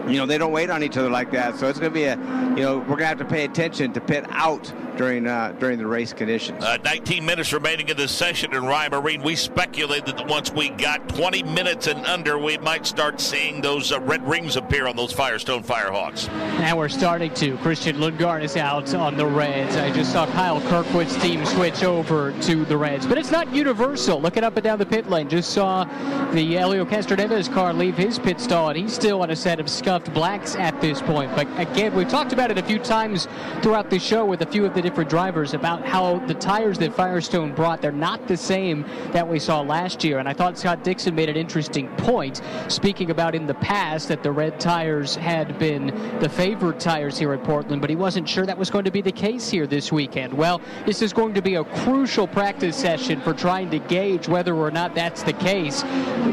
they don't wait on each other like that. So it's going to be we're going to have to pay attention to pit out during the race conditions. 19 minutes remaining in this session, and Ryan Marine, we speculated that once we got 20 minutes and under, we might start seeing those red rings appear on those Firestone Firehawks. Now we're starting to. Christian Lundgaard is out on the Reds. I just saw Kyle Kirkwood's team switch over to the Reds, but it's not universal. Looking up and down the pit lane, just saw the Helio Castroneves car leave his pit stall, and he's still on a set of scuffed blacks at this point. But again, we've talked about it a few times throughout the show with a few of the different drivers about how the tires that Firestone brought, they're not the same that we saw last year. And I thought Scott Dixon made an interesting point, speaking about in the past that the red tires had been the favored tires here at Portland, but he wasn't sure that was going to be the case here this weekend. Well, this is going to be a crucial practice session for trying to gauge whether or not that's the case,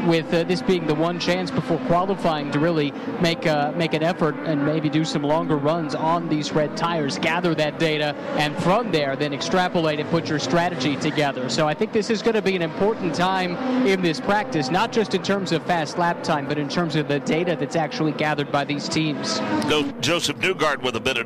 with this being the one chance before qualifying to really make an effort and maybe do some longer runs on these red tires, gather that data, and from there then extrapolate and put your strategy together. So I think this is going to be an important time in this practice, not just in terms of fast lap time, but in terms of the data that's actually gathered by these teams. Joseph Newgarden with a bit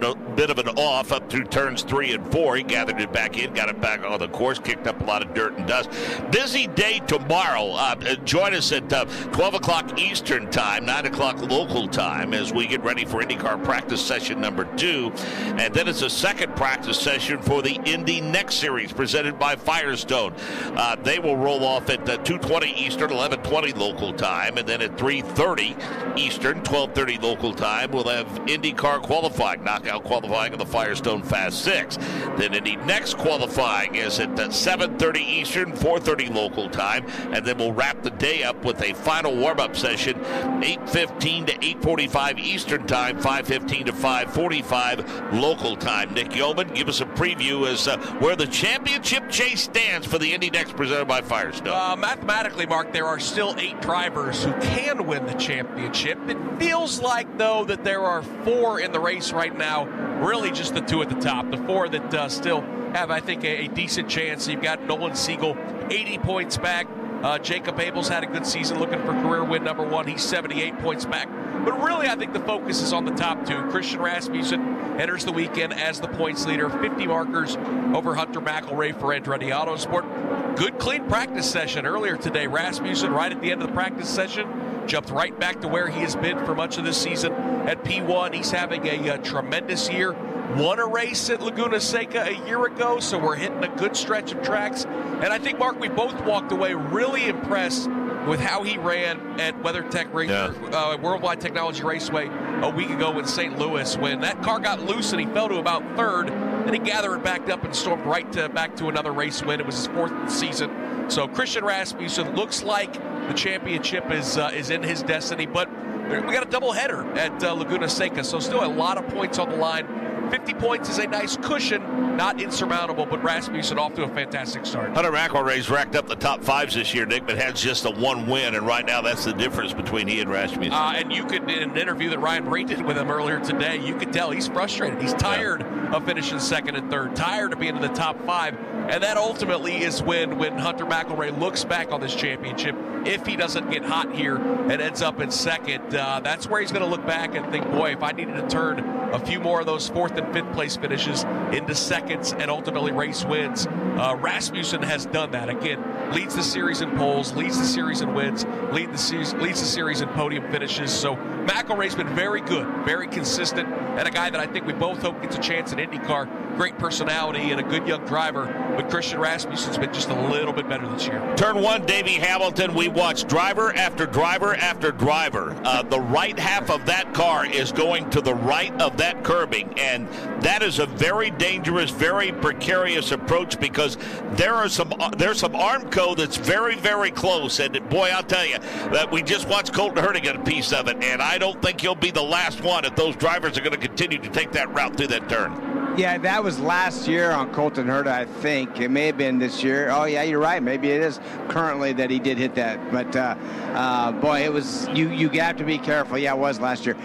of an off up through turns 3 and 4. He gathered it back in, got it back on the course, kicked up a lot of dirt and dust. Busy day tomorrow. Join us at 12 o'clock Eastern time, 9 o'clock local time, as we get ready for IndyCar practice session number 2. And then it's a second practice session for the Indy Next Series presented by Firestone. They will roll off at 2:20 Eastern, 11:20 local time, and then at 3:30 Eastern, 12:30 local time, we'll have IndyCar qualifying, knockout qualifying of the Firestone Fast 6. Then Indy Next qualifying is at 7:30 Eastern, 4:30 local time, and then we'll wrap the day up with a final warm-up session, 8:15 to 8:45 Eastern time, 5:15 to 5:45 local time. Nick Yeoman, give us a preview as where the championship chase stands for the Indy Next presented by Firestone. Mathematically, Mark, there are still 8 drivers who can win the championship. It feels like, though, that there are 4 in the race right now, really just the 2 at the top, the 4 that still have, I think, a decent chance. You've got Nolan Siegel, 80 points back. Jacob Abel's had a good season looking for career win number 1. He's 78 points back. But really, I think the focus is on the top 2. Christian Rasmussen enters the weekend as the points leader, 50 markers over Hunter McElroy for Andretti Autosport. Good, clean practice session earlier today. Rasmussen, right at the end of the practice session, jumped right back to where he has been for much of this season at P1. He's having a tremendous year. Won a race at Laguna Seca a year ago, so we're hitting a good stretch of tracks. And I think, Mark, we both walked away really impressed with how he ran at WeatherTech Worldwide Technology Raceway a week ago in St. Louis, when that car got loose and he fell to about 3rd, and he gathered it back up and stormed back to another race win. It was his 4th season. So Christian Rasmussen looks like the championship is in his destiny, but we got a doubleheader at Laguna Seca, so still a lot of points on the line. 50 points is a nice cushion, not insurmountable, but Rasmussen off to a fantastic start. Hunter McElroy's racked up the top 5s this year, Nick, but has just a 1 win, and right now that's the difference between he and Rasmussen. And you could, in an interview that Ryan Bray did with him earlier today, you could tell he's frustrated. He's tired of finishing 2nd and 3rd, tired of being in the top 5, and that ultimately is when Hunter McElroy looks back on this championship. If he doesn't get hot here and ends up in 2nd, that's where he's going to look back and think, boy, if I needed to turn a few more of those 4th and 5th place finishes into 2nds and ultimately race wins. Rasmussen has done that. Again, leads the series in poles, leads the series in wins, leads the series in podium finishes. So McElroy's been very good, very consistent, and a guy that I think we both hope gets a chance at IndyCar. Great personality and a good young driver, but Christian Rasmussen's been just a little bit better this year. Turn 1, Davey Hamilton. We watched driver after driver after driver. The right half of that car is going to the right of that curbing, and that is a very dangerous, very precarious approach, because there's some Armco that's very, very close. And boy, I'll tell you that we just watched Colton Herta get a piece of it, and I don't think he'll be the last one if those drivers are going to continue to take that route through that turn. Yeah, that was last year on Colton Herta, I think. It may have been this year. Oh, yeah, you're right. Maybe it is currently that he did hit that. But, boy, it was, you have to be careful. Yeah, it was last year.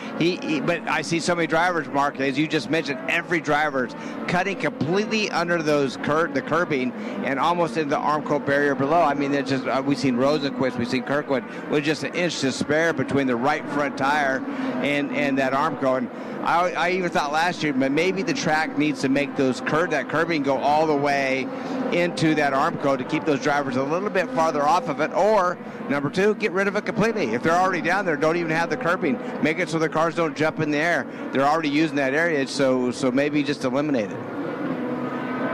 But I see so many drivers, Mark, as you just mentioned, every driver's cutting completely under the curbing and almost into the Armco barrier below. I mean, it's just, we've seen Rosenquist, we've seen Kirkwood, with just an inch to spare between the right front tire and that Armco. And I even thought last year, but maybe the track needs to make that curbing go all the way into that Armco to keep those drivers a little bit farther off of it, or number 2, get rid of it completely. If they're already down there, don't even have the curbing. Make it so the cars don't jump in the air. They're already using that area, so maybe just eliminate it.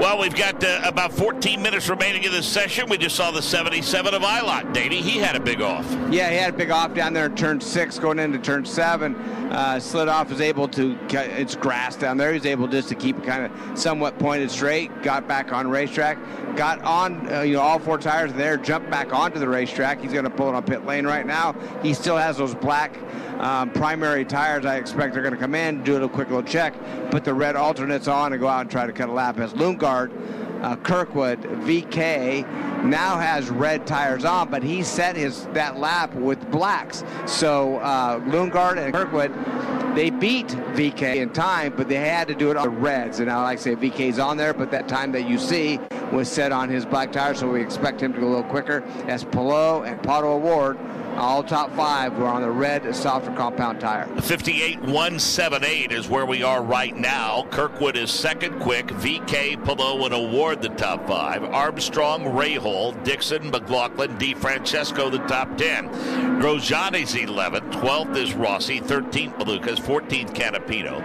Well, we've got about 14 minutes remaining in this session. We just saw the 77 of Ilott. Davey, he had a big off. Yeah, he had a big off down there in turn 6 going into turn 7. Slid off, was able to, it's grass down there. He was able just to keep it kind of somewhat pointed straight, got back on racetrack, got on all 4 tires there, jumped back onto the racetrack. He's going to pull it on pit lane right now. He still has those black primary tires. I expect they're going to come in, do a quick little check, put the red alternates on, and go out and try to cut a lap. As Lundgaard, Kirkwood, VK now has red tires on, but he set that lap with blacks. So Lundgaard and Kirkwood, they beat VK in time, but they had to do it on the reds. And I like to say VK's on there, but that time that you see was set on his black tires, so we expect him to go a little quicker. As Pelot and Pato O'Ward, all top 5 were on the red softer compound tire. 58.178 is where we are right now. Kirkwood is second quick. VK, Pelot, and O'Ward the top 5. Armstrong, Rahal, Dixon, McLaughlin, DeFrancesco the top 10. Grosjean's 11th. 12th is Rossi. 13th Malukas. 14th Canapino.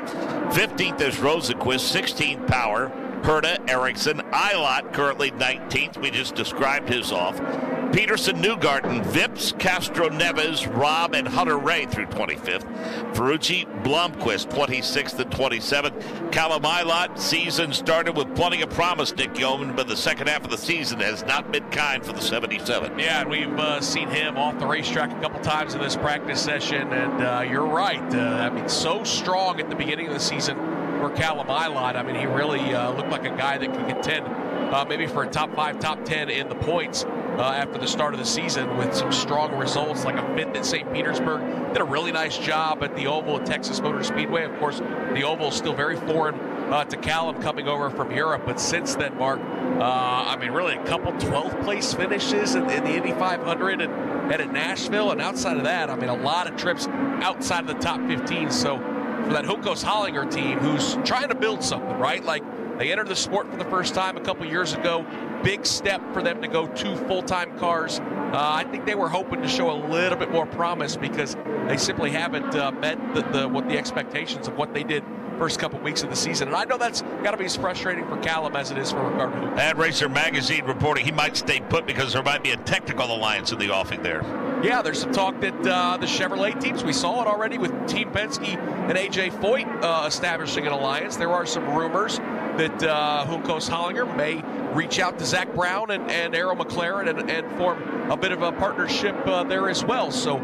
15th is Rosenquist. 16th Power. Herta, Ericsson, Eilert currently 19th. We just described his off. Peterson, Newgarden, Vips, Castro Neves, Robb, and Hunter Ray through 25th. Ferrucci, Blomqvist, 26th and 27th. Callum Eilert, season started with plenty of promise, Nick Yeoman, but the second half of the season has not been kind for the 77. Yeah, and we've seen him off the racetrack a couple times in this practice session, and you're right. I mean, so strong at the beginning of the season for Callum Eilert. I mean, he really looked like a guy that could contend maybe for a top 5, top 10 in the points after the start of the season with some strong results, like a 5th at St. Petersburg. Did a really nice job at the Oval at Texas Motor Speedway. Of course, the Oval is still very foreign to Callum coming over from Europe, but since then, Mark, I mean, really a couple 12th place finishes in the Indy 500 and at Nashville, and outside of that, I mean, a lot of trips outside of the top 15. So for that Hunkos Hollinger team, who's trying to build something, right? Like, they entered the sport for the first time a couple years ago. Big step for them to go 2 full-time cars. I think they were hoping to show a little bit more promise because they simply haven't met the expectations of what they did first couple weeks of the season. And I know that's got to be as frustrating for Callum as it is for Ricardo. And Racer Magazine reporting he might stay put because there might be a technical alliance in the offing there. Yeah, there's some talk that the Chevrolet teams, we saw it already with Team Penske and A.J. Foyt establishing an alliance. There are some rumors that Hunkos Hollinger may reach out to Zach Brown and Arrow McLaren and form a bit of a partnership there as well. So,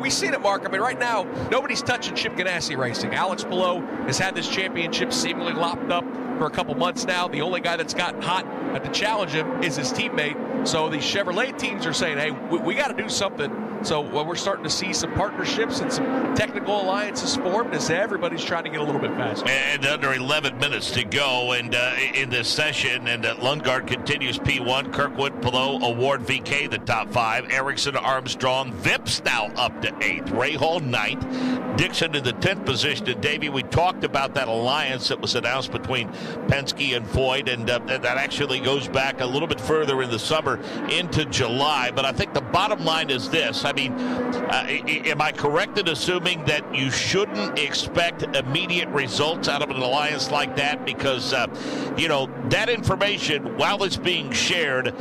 we've seen it, Mark. I mean, right now, nobody's touching Chip Ganassi Racing. Alex Palou has had this championship seemingly locked up for a couple months now. The only guy that's gotten hot to challenge him is his teammate. So the Chevrolet teams are saying, hey, we got to do something. So we're starting to see some partnerships and some technical alliances formed as everybody's trying to get a little bit faster. And under 11 minutes to go and in this session, and Lundgaard continues P1, Kirkwood, Palou, Award, VK, the top 5, Ericsson, Armstrong, Vips now up to 8th, Rahal 9th, Dixon in the 10th position. And Davey, we talked about that alliance that was announced between Penske and Foyt, and that actually goes back a little bit further in the summer into July. But I think the bottom line is this. I mean, am I correct in assuming that you shouldn't expect immediate results out of an alliance like that? Because, that information, while it's being shared,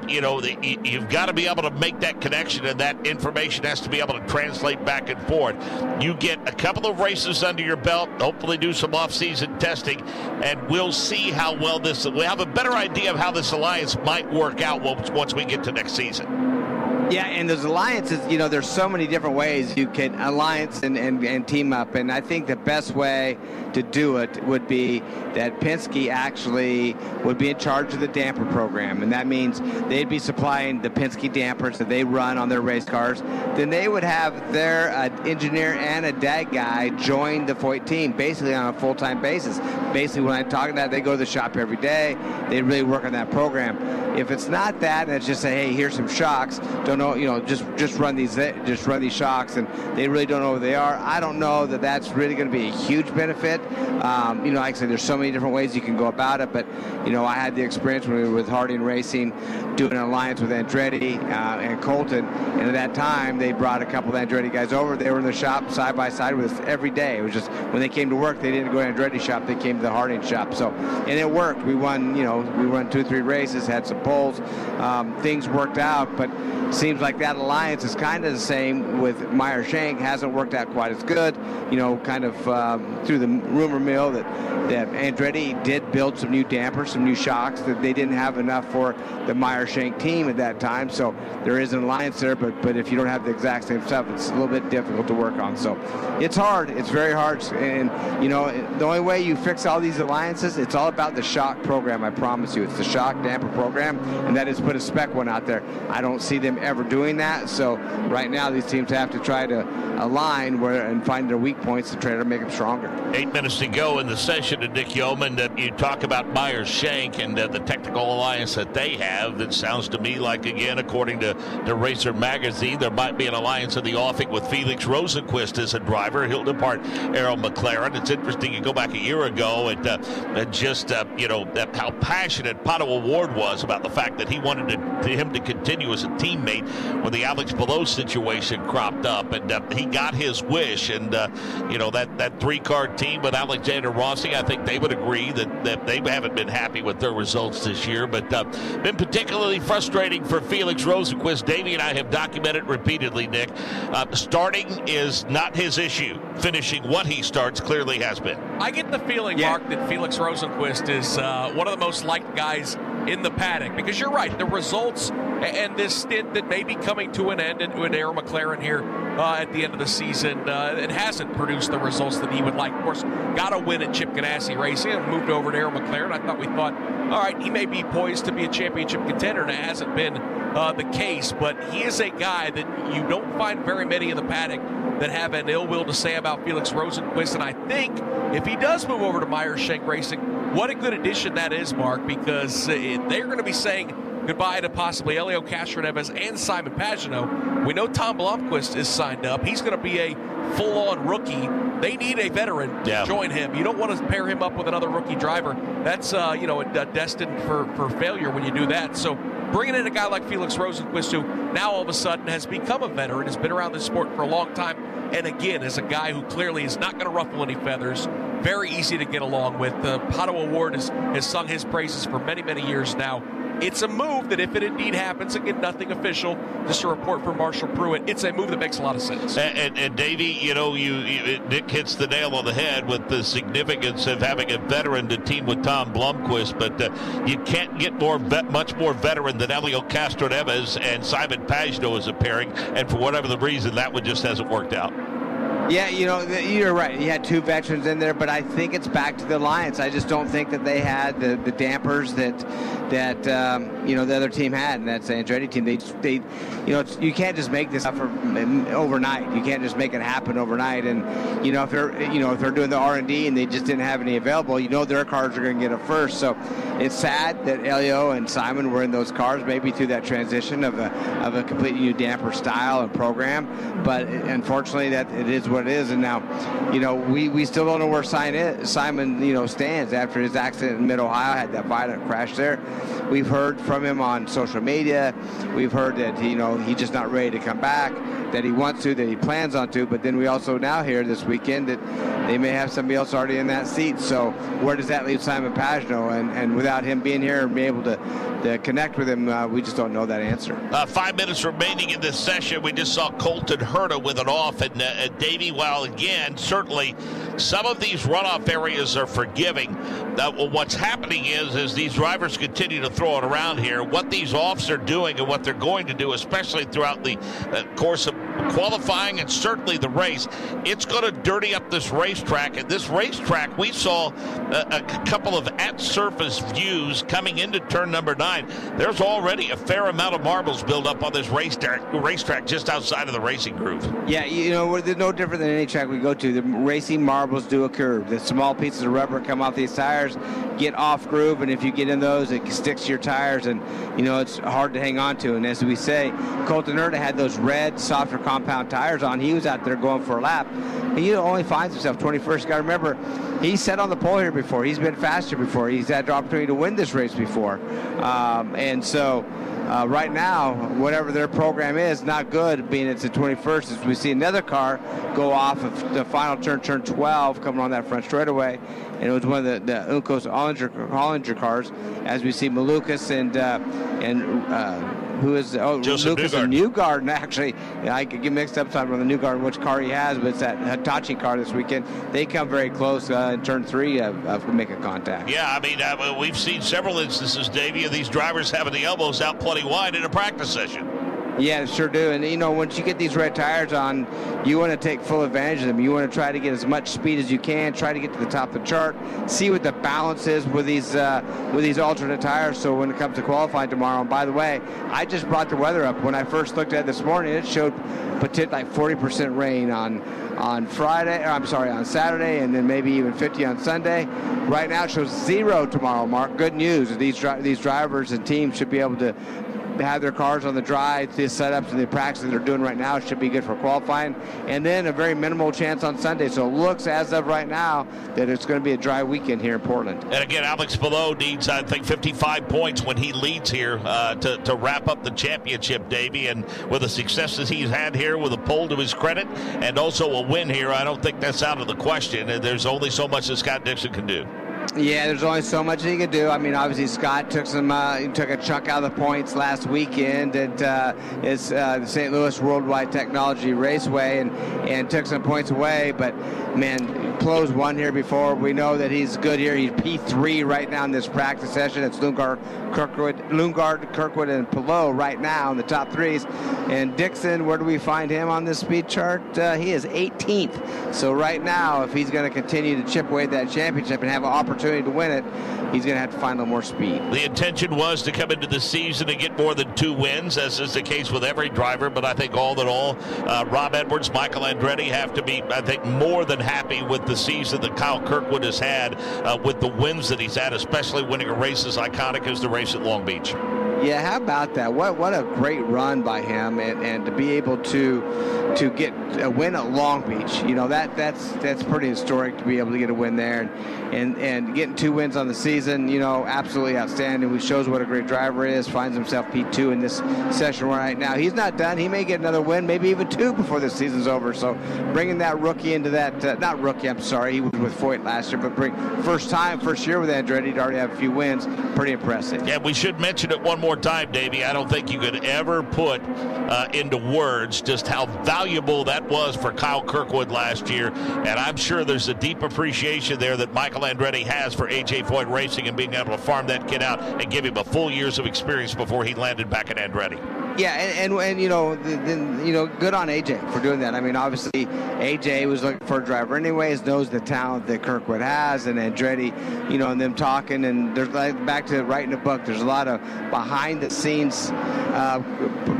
you've got to be able to make that connection, and that information has to be able to translate back and forth. You get a couple of races under your belt, hopefully do some off-season testing, and we'll see how well we'll have a better idea of how this alliance might work out once we get to next season. Yeah, and those alliances, there's so many different ways you can alliance and team up. And I think the best way to do it would be that Penske actually would be in charge of the damper program. And that means they'd be supplying the Penske dampers that they run on their race cars. Then they would have their engineer and a DAG guy join the Foyt team, basically on a full-time basis. Basically, when I'm talking that, they go to the shop every day. They really work on that program. If it's not that, and it's just say, hey, here's some shocks, don't know, just run these shocks, and they really don't know where they are. I don't know that that's really going to be a huge benefit. Like I said, there's so many different ways you can go about it, but I had the experience when we were with Harding Racing doing an alliance with Andretti and Colton, and at that time they brought a couple of Andretti guys over. They were in the shop side by side with us every day. It was just when they came to work, they didn't go to Andretti shop, they came to the Harding shop. So, and it worked. We won 2-3 races, had some poles, things worked out, but seems like that alliance is kind of the same with Meyer Shank. Hasn't worked out quite as good, kind of through the rumor mill that Andretti did build some new dampers, some new shocks that they didn't have enough for the Meyer Shank team at that time. So there is an alliance there, but if you don't have the exact same stuff, it's a little bit difficult to work on. So it's hard. It's very hard. And, the only way you fix all these alliances, it's all about the shock program, I promise you. It's the shock damper program, and that is put a spec one out there. I don't see them ever doing that. So right now these teams have to try to align and find their weak points to try to make them stronger. 8 minutes to go in the session, and Nick Yeoman, that you talk about Meyer Shank and the technical alliance that they have. That sounds to me like, again, according to Racer Magazine, there might be an alliance in the offing with Felix Rosenqvist as a driver. He'll depart Arrow McLaren. It's interesting, you go back a year ago and how passionate Pato O'Ward was about the fact that he wanted him to continue as a teammate when the Alex Below situation cropped up, and he got his wish. And that 3-car team with Alexander Rossi, I think they would agree that they haven't been happy with their results this year, but been particularly frustrating for Felix Rosenqvist. Davey and I have documented repeatedly, Nick. Starting is not his issue. Finishing what he starts clearly has been. I get the feeling, Mark, that Felix Rosenqvist is one of the most liked guys in the paddock, because you're right, the results and this stint that may be coming to an end with Arrow McLaren here at the end of the season, it hasn't produced the results that he would like. Of course, got a win at Chip Ganassi Racing and moved over to Arrow McLaren. We thought, all right, he may be poised to be a championship contender, and it hasn't been the case, but he is a guy that you don't find very many in the paddock that have an ill will to say about Felix Rosenqvist. And I think if he does move over to Meyer Shank Racing, what a good addition that is, Mark, because they're going to be saying goodbye to possibly Elio Castroneves and Simon Pagenaud. We know Tom Blomqvist is signed up. He's going to be a full-on rookie. They need a veteran to join him. You don't want to pair him up with another rookie driver. That's destined for failure when you do that. So bringing in a guy like Felix Rosenqvist, who now all of a sudden has become a veteran, has been around this sport for a long time, and again is a guy who clearly is not going to ruffle any feathers, very easy to get along with. The Pato Award has sung his praises for many, many years now. It's a move that, if it indeed happens, again, nothing official, just a report from Marshall Pruitt, it's a move that makes a lot of sense. And Davey, Nick hits the nail on the head with the significance of having a veteran to team with Tom Blomqvist, but you can't get much more veteran than Elio Castroneves and Simon Pagenaud is a pairing, and for whatever the reason, that one just hasn't worked out. Yeah, you're right. You had two veterans in there, but I think it's back to the Alliance. I just don't think that they had the dampers that the other team had, and that's the Andretti team. They you can't just make this up overnight. You can't just make it happen overnight. And if they're doing the R&D and they just didn't have any available, their cars are going to get it first. So it's sad that Elio and Simon were in those cars, maybe through that transition of a completely new damper style and program. But unfortunately, that it is what it is. And now, we still don't know where Simon stands after his accident in Mid-Ohio, had that violent crash there. We've heard from him on social media. We've heard that he's just not ready to come back, that he wants to, that he plans on to. But then we also now hear this weekend that they may have somebody else already in that seat. So where does that leave Simon Pagenaud? And without him being here and being able to connect with him, we just don't know that answer. 5 minutes remaining in this session. We just saw Colton Herta with an off, and Davey, while again, certainly some of these runoff areas are forgiving. What's happening is these drivers continue to throw it around here. What these offs are doing and what they're going to do, especially throughout the course of qualifying and certainly the race, it's going to dirty up this racetrack. And this racetrack, we saw a couple of at-surface views coming into turn number 9. There's already a fair amount of marbles built up on this racetrack just outside of the racing groove. Yeah, they're no different than any track we go to. The racing marbles do occur. The small pieces of rubber come off these tires, get off groove, and if you get in those, it sticks to your tires, and it's hard to hang on to. And as we say, Colton Herta had those red, softer compound tires on. He was out there going for a lap. He only finds himself 21st. You got to remember, he's sat on the pole here before. He's been faster before. He's had the opportunity to win this race before. And so right now, whatever their program is, not good, being it's the 21st, as we see another car go off of the final turn 12, coming on that front straightaway. And it was one of the Uncos Hollinger cars, as we see Malukas and who is Lucas and Newgarden. Actually, I could get mixed up on the Newgarden which car he has, but it's that Hitachi car this weekend. They come very close in turn 3 of making contact. Yeah, I mean, we've seen several instances, Davey, of these drivers having the elbows out plenty wide in a practice session. Yeah, sure do. And, once you get these red tires on, you want to take full advantage of them. You want to try to get as much speed as you can, try to get to the top of the chart, see what the balance is with these alternate tires. So when it comes to qualifying tomorrow, and by the way, I just brought the weather up. When I first looked at it this morning, it showed like 40% rain on Saturday, and then maybe even 50 on Sunday. Right now it shows 0 tomorrow, Mark. Good news. These drivers and teams should be able to have their cars on the dry. The setups and the practices they're doing right now should be good for qualifying. And then a very minimal chance on Sunday. So it looks as of right now that it's going to be a dry weekend here in Portland. And again, Alex Palou needs, I think, 55 points when he leads here to wrap up the championship, Davey. And with the successes he's had here, with a pole to his credit, and also a win here, I don't think that's out of the question. And there's only so much that Scott Dixon can do. Yeah, there's only so much he could do. I mean, obviously Scott took a chunk out of the points last weekend at the St. Louis Worldwide Technology Raceway and took some points away. But man, Palou's won here before. We know that he's good here. He's P3 right now in this practice session. It's Lundgaard, Kirkwood, and Palou right now in the top threes. And Dixon, where do we find him on this speed chart? He is 18th. So right now, if he's going to continue to chip away at that championship and have an opportunity to win it, he's going to have to find a little more speed. The intention was to come into the season and get more than 2 wins, as is the case with every driver. But I think all in all, Rob Edwards, Michael Andretti have to be, I think, more than happy with the season that Kyle Kirkwood has had, with the wins that he's had, especially winning a race as iconic as the race at Long Beach. Yeah, how about that? What a great run by him, and to be able to get a win at Long Beach. You know, that's pretty historic to be able to get a win there, and getting 2 wins on the season. You know, absolutely outstanding. Which shows what a great driver he is. Finds himself P2 in this session right now. He's not done. He may get another win, maybe even 2 before the season's over. So bringing that rookie into that, not rookie, I'm sorry, he was with Foyt last year, but first year with Andretti to already have a few wins. Pretty impressive. Yeah, we should mention it one more time, Davey. I don't think you could ever put into words just how valuable that was for Kyle Kirkwood last year, and I'm sure there's a deep appreciation there that Michael Andretti has for A.J. Foyt Racing and being able to farm that kid out and give him a full years of experience before he landed back at Andretti. Yeah, and you know, good on AJ for doing that. I mean, obviously, AJ was looking for a driver anyways, knows the talent that Kirkwood has, and Andretti, you know, and them talking, and there's like back to writing a book. There's a lot of behind-the-scenes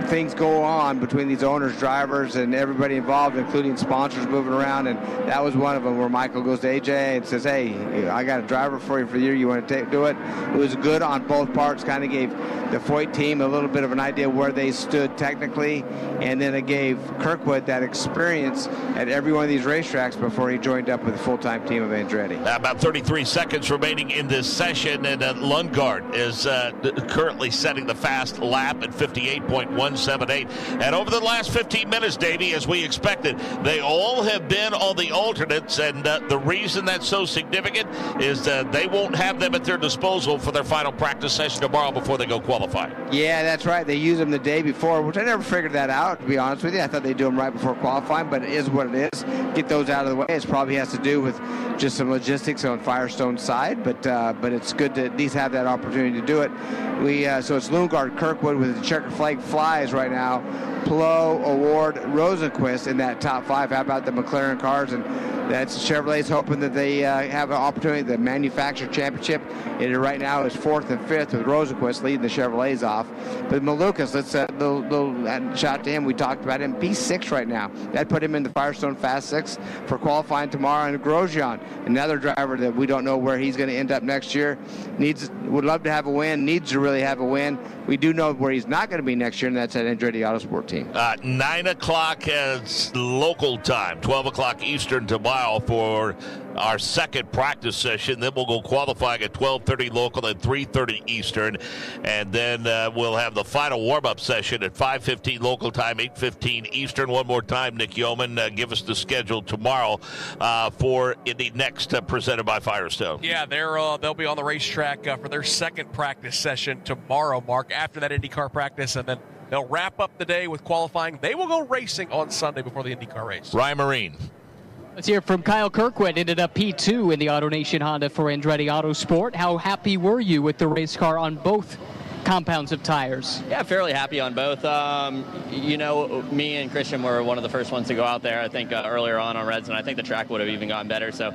things go on between these owners, drivers, and everybody involved, including sponsors moving around, and that was one of them where Michael goes to AJ and says, "Hey, I got a driver for you for the year. You want to do it?" It was good on both parts. Kind of gave the Foyt team a little bit of an idea where they stood technically, and then it gave Kirkwood that experience at every one of these racetracks before he joined up with the full-time team of Andretti. About 33 seconds remaining in this session, and Lundgaard is currently setting the fast lap at 58.178. And over the last 15 minutes, Davey, as we expected, they all have been on the alternates, and the reason that's so significant is they won't have them at their disposal for their final practice session tomorrow before they go qualify. Yeah, that's right. They use them the day before, which I never figured that out, to be honest with you. I thought they'd do them right before qualifying, but it is what it is. Get those out of the way. It probably has to do with just some logistics on Firestone's side, but it's good to at least have that opportunity to do it. So it's Lundgaard, Kirkwood with the checker flag flies right now. Palou, Award, Rosenquist in that top 5. How about the McLaren cars? And that's Chevrolet's hoping that they have an opportunity. The manufacturer championship, it right now is 4th and 5th with Rosenquist leading the Chevrolets off. But Malukas, let's little shout to him. We talked about him. P6 right now. That put him in the Firestone Fast 6 for qualifying tomorrow. And Grosjean, another driver that we don't know where he's going to end up next year. Would love to have a win. Needs to really have a win. We do know where he's not going to be next year, and that's at Andretti Autosport team. 9 o'clock as local time, 12 o'clock Eastern tomorrow for our second practice session. Then we'll go qualifying at 12:30 local and 3:30 Eastern. And then we'll have the final warm-up session at 5:15 local time, 8:15 Eastern. One more time, Nick Yeoman, give us the schedule tomorrow for Indy Next, presented by Firestone. Yeah, they'll be on the racetrack for their second practice session tomorrow, Mark, after that IndyCar practice, and then they'll wrap up the day with qualifying. They will go racing on Sunday before the IndyCar race. Ryan Marine. Let's hear from Kyle Kirkwood. Ended up P2 in the AutoNation Honda for Andretti Autosport. How happy were you with the race car on both compounds of tires? Yeah, fairly happy on both. You know, me and Christian were one of the first ones to go out there, I think, earlier on Reds, and I think the track would have even gotten better. So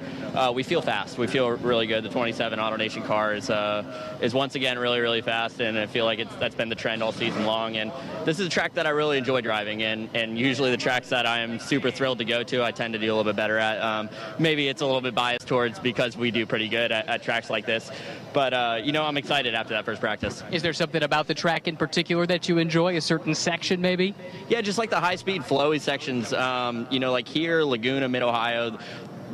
we feel fast. We feel really good. The 27 AutoNation car is once again really, really fast, and I feel like that's been the trend all season long. And this is a track that I really enjoy driving, and usually the tracks that I am super thrilled to go to, I tend to do a little bit better at. Maybe it's a little bit biased towards because we do pretty good at tracks like this. But, you know, I'm excited after that first practice. Is there something about the track in particular that you enjoy, a certain section maybe? Yeah, just like the high-speed flowy sections, like here, Laguna, Mid-Ohio,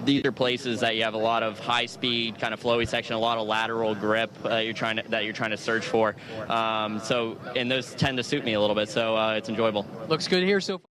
these are places that you have a lot of high-speed, kind of flowy section, a lot of lateral grip that you're trying to search for. And those tend to suit me a little bit, so it's enjoyable. Looks good here so far.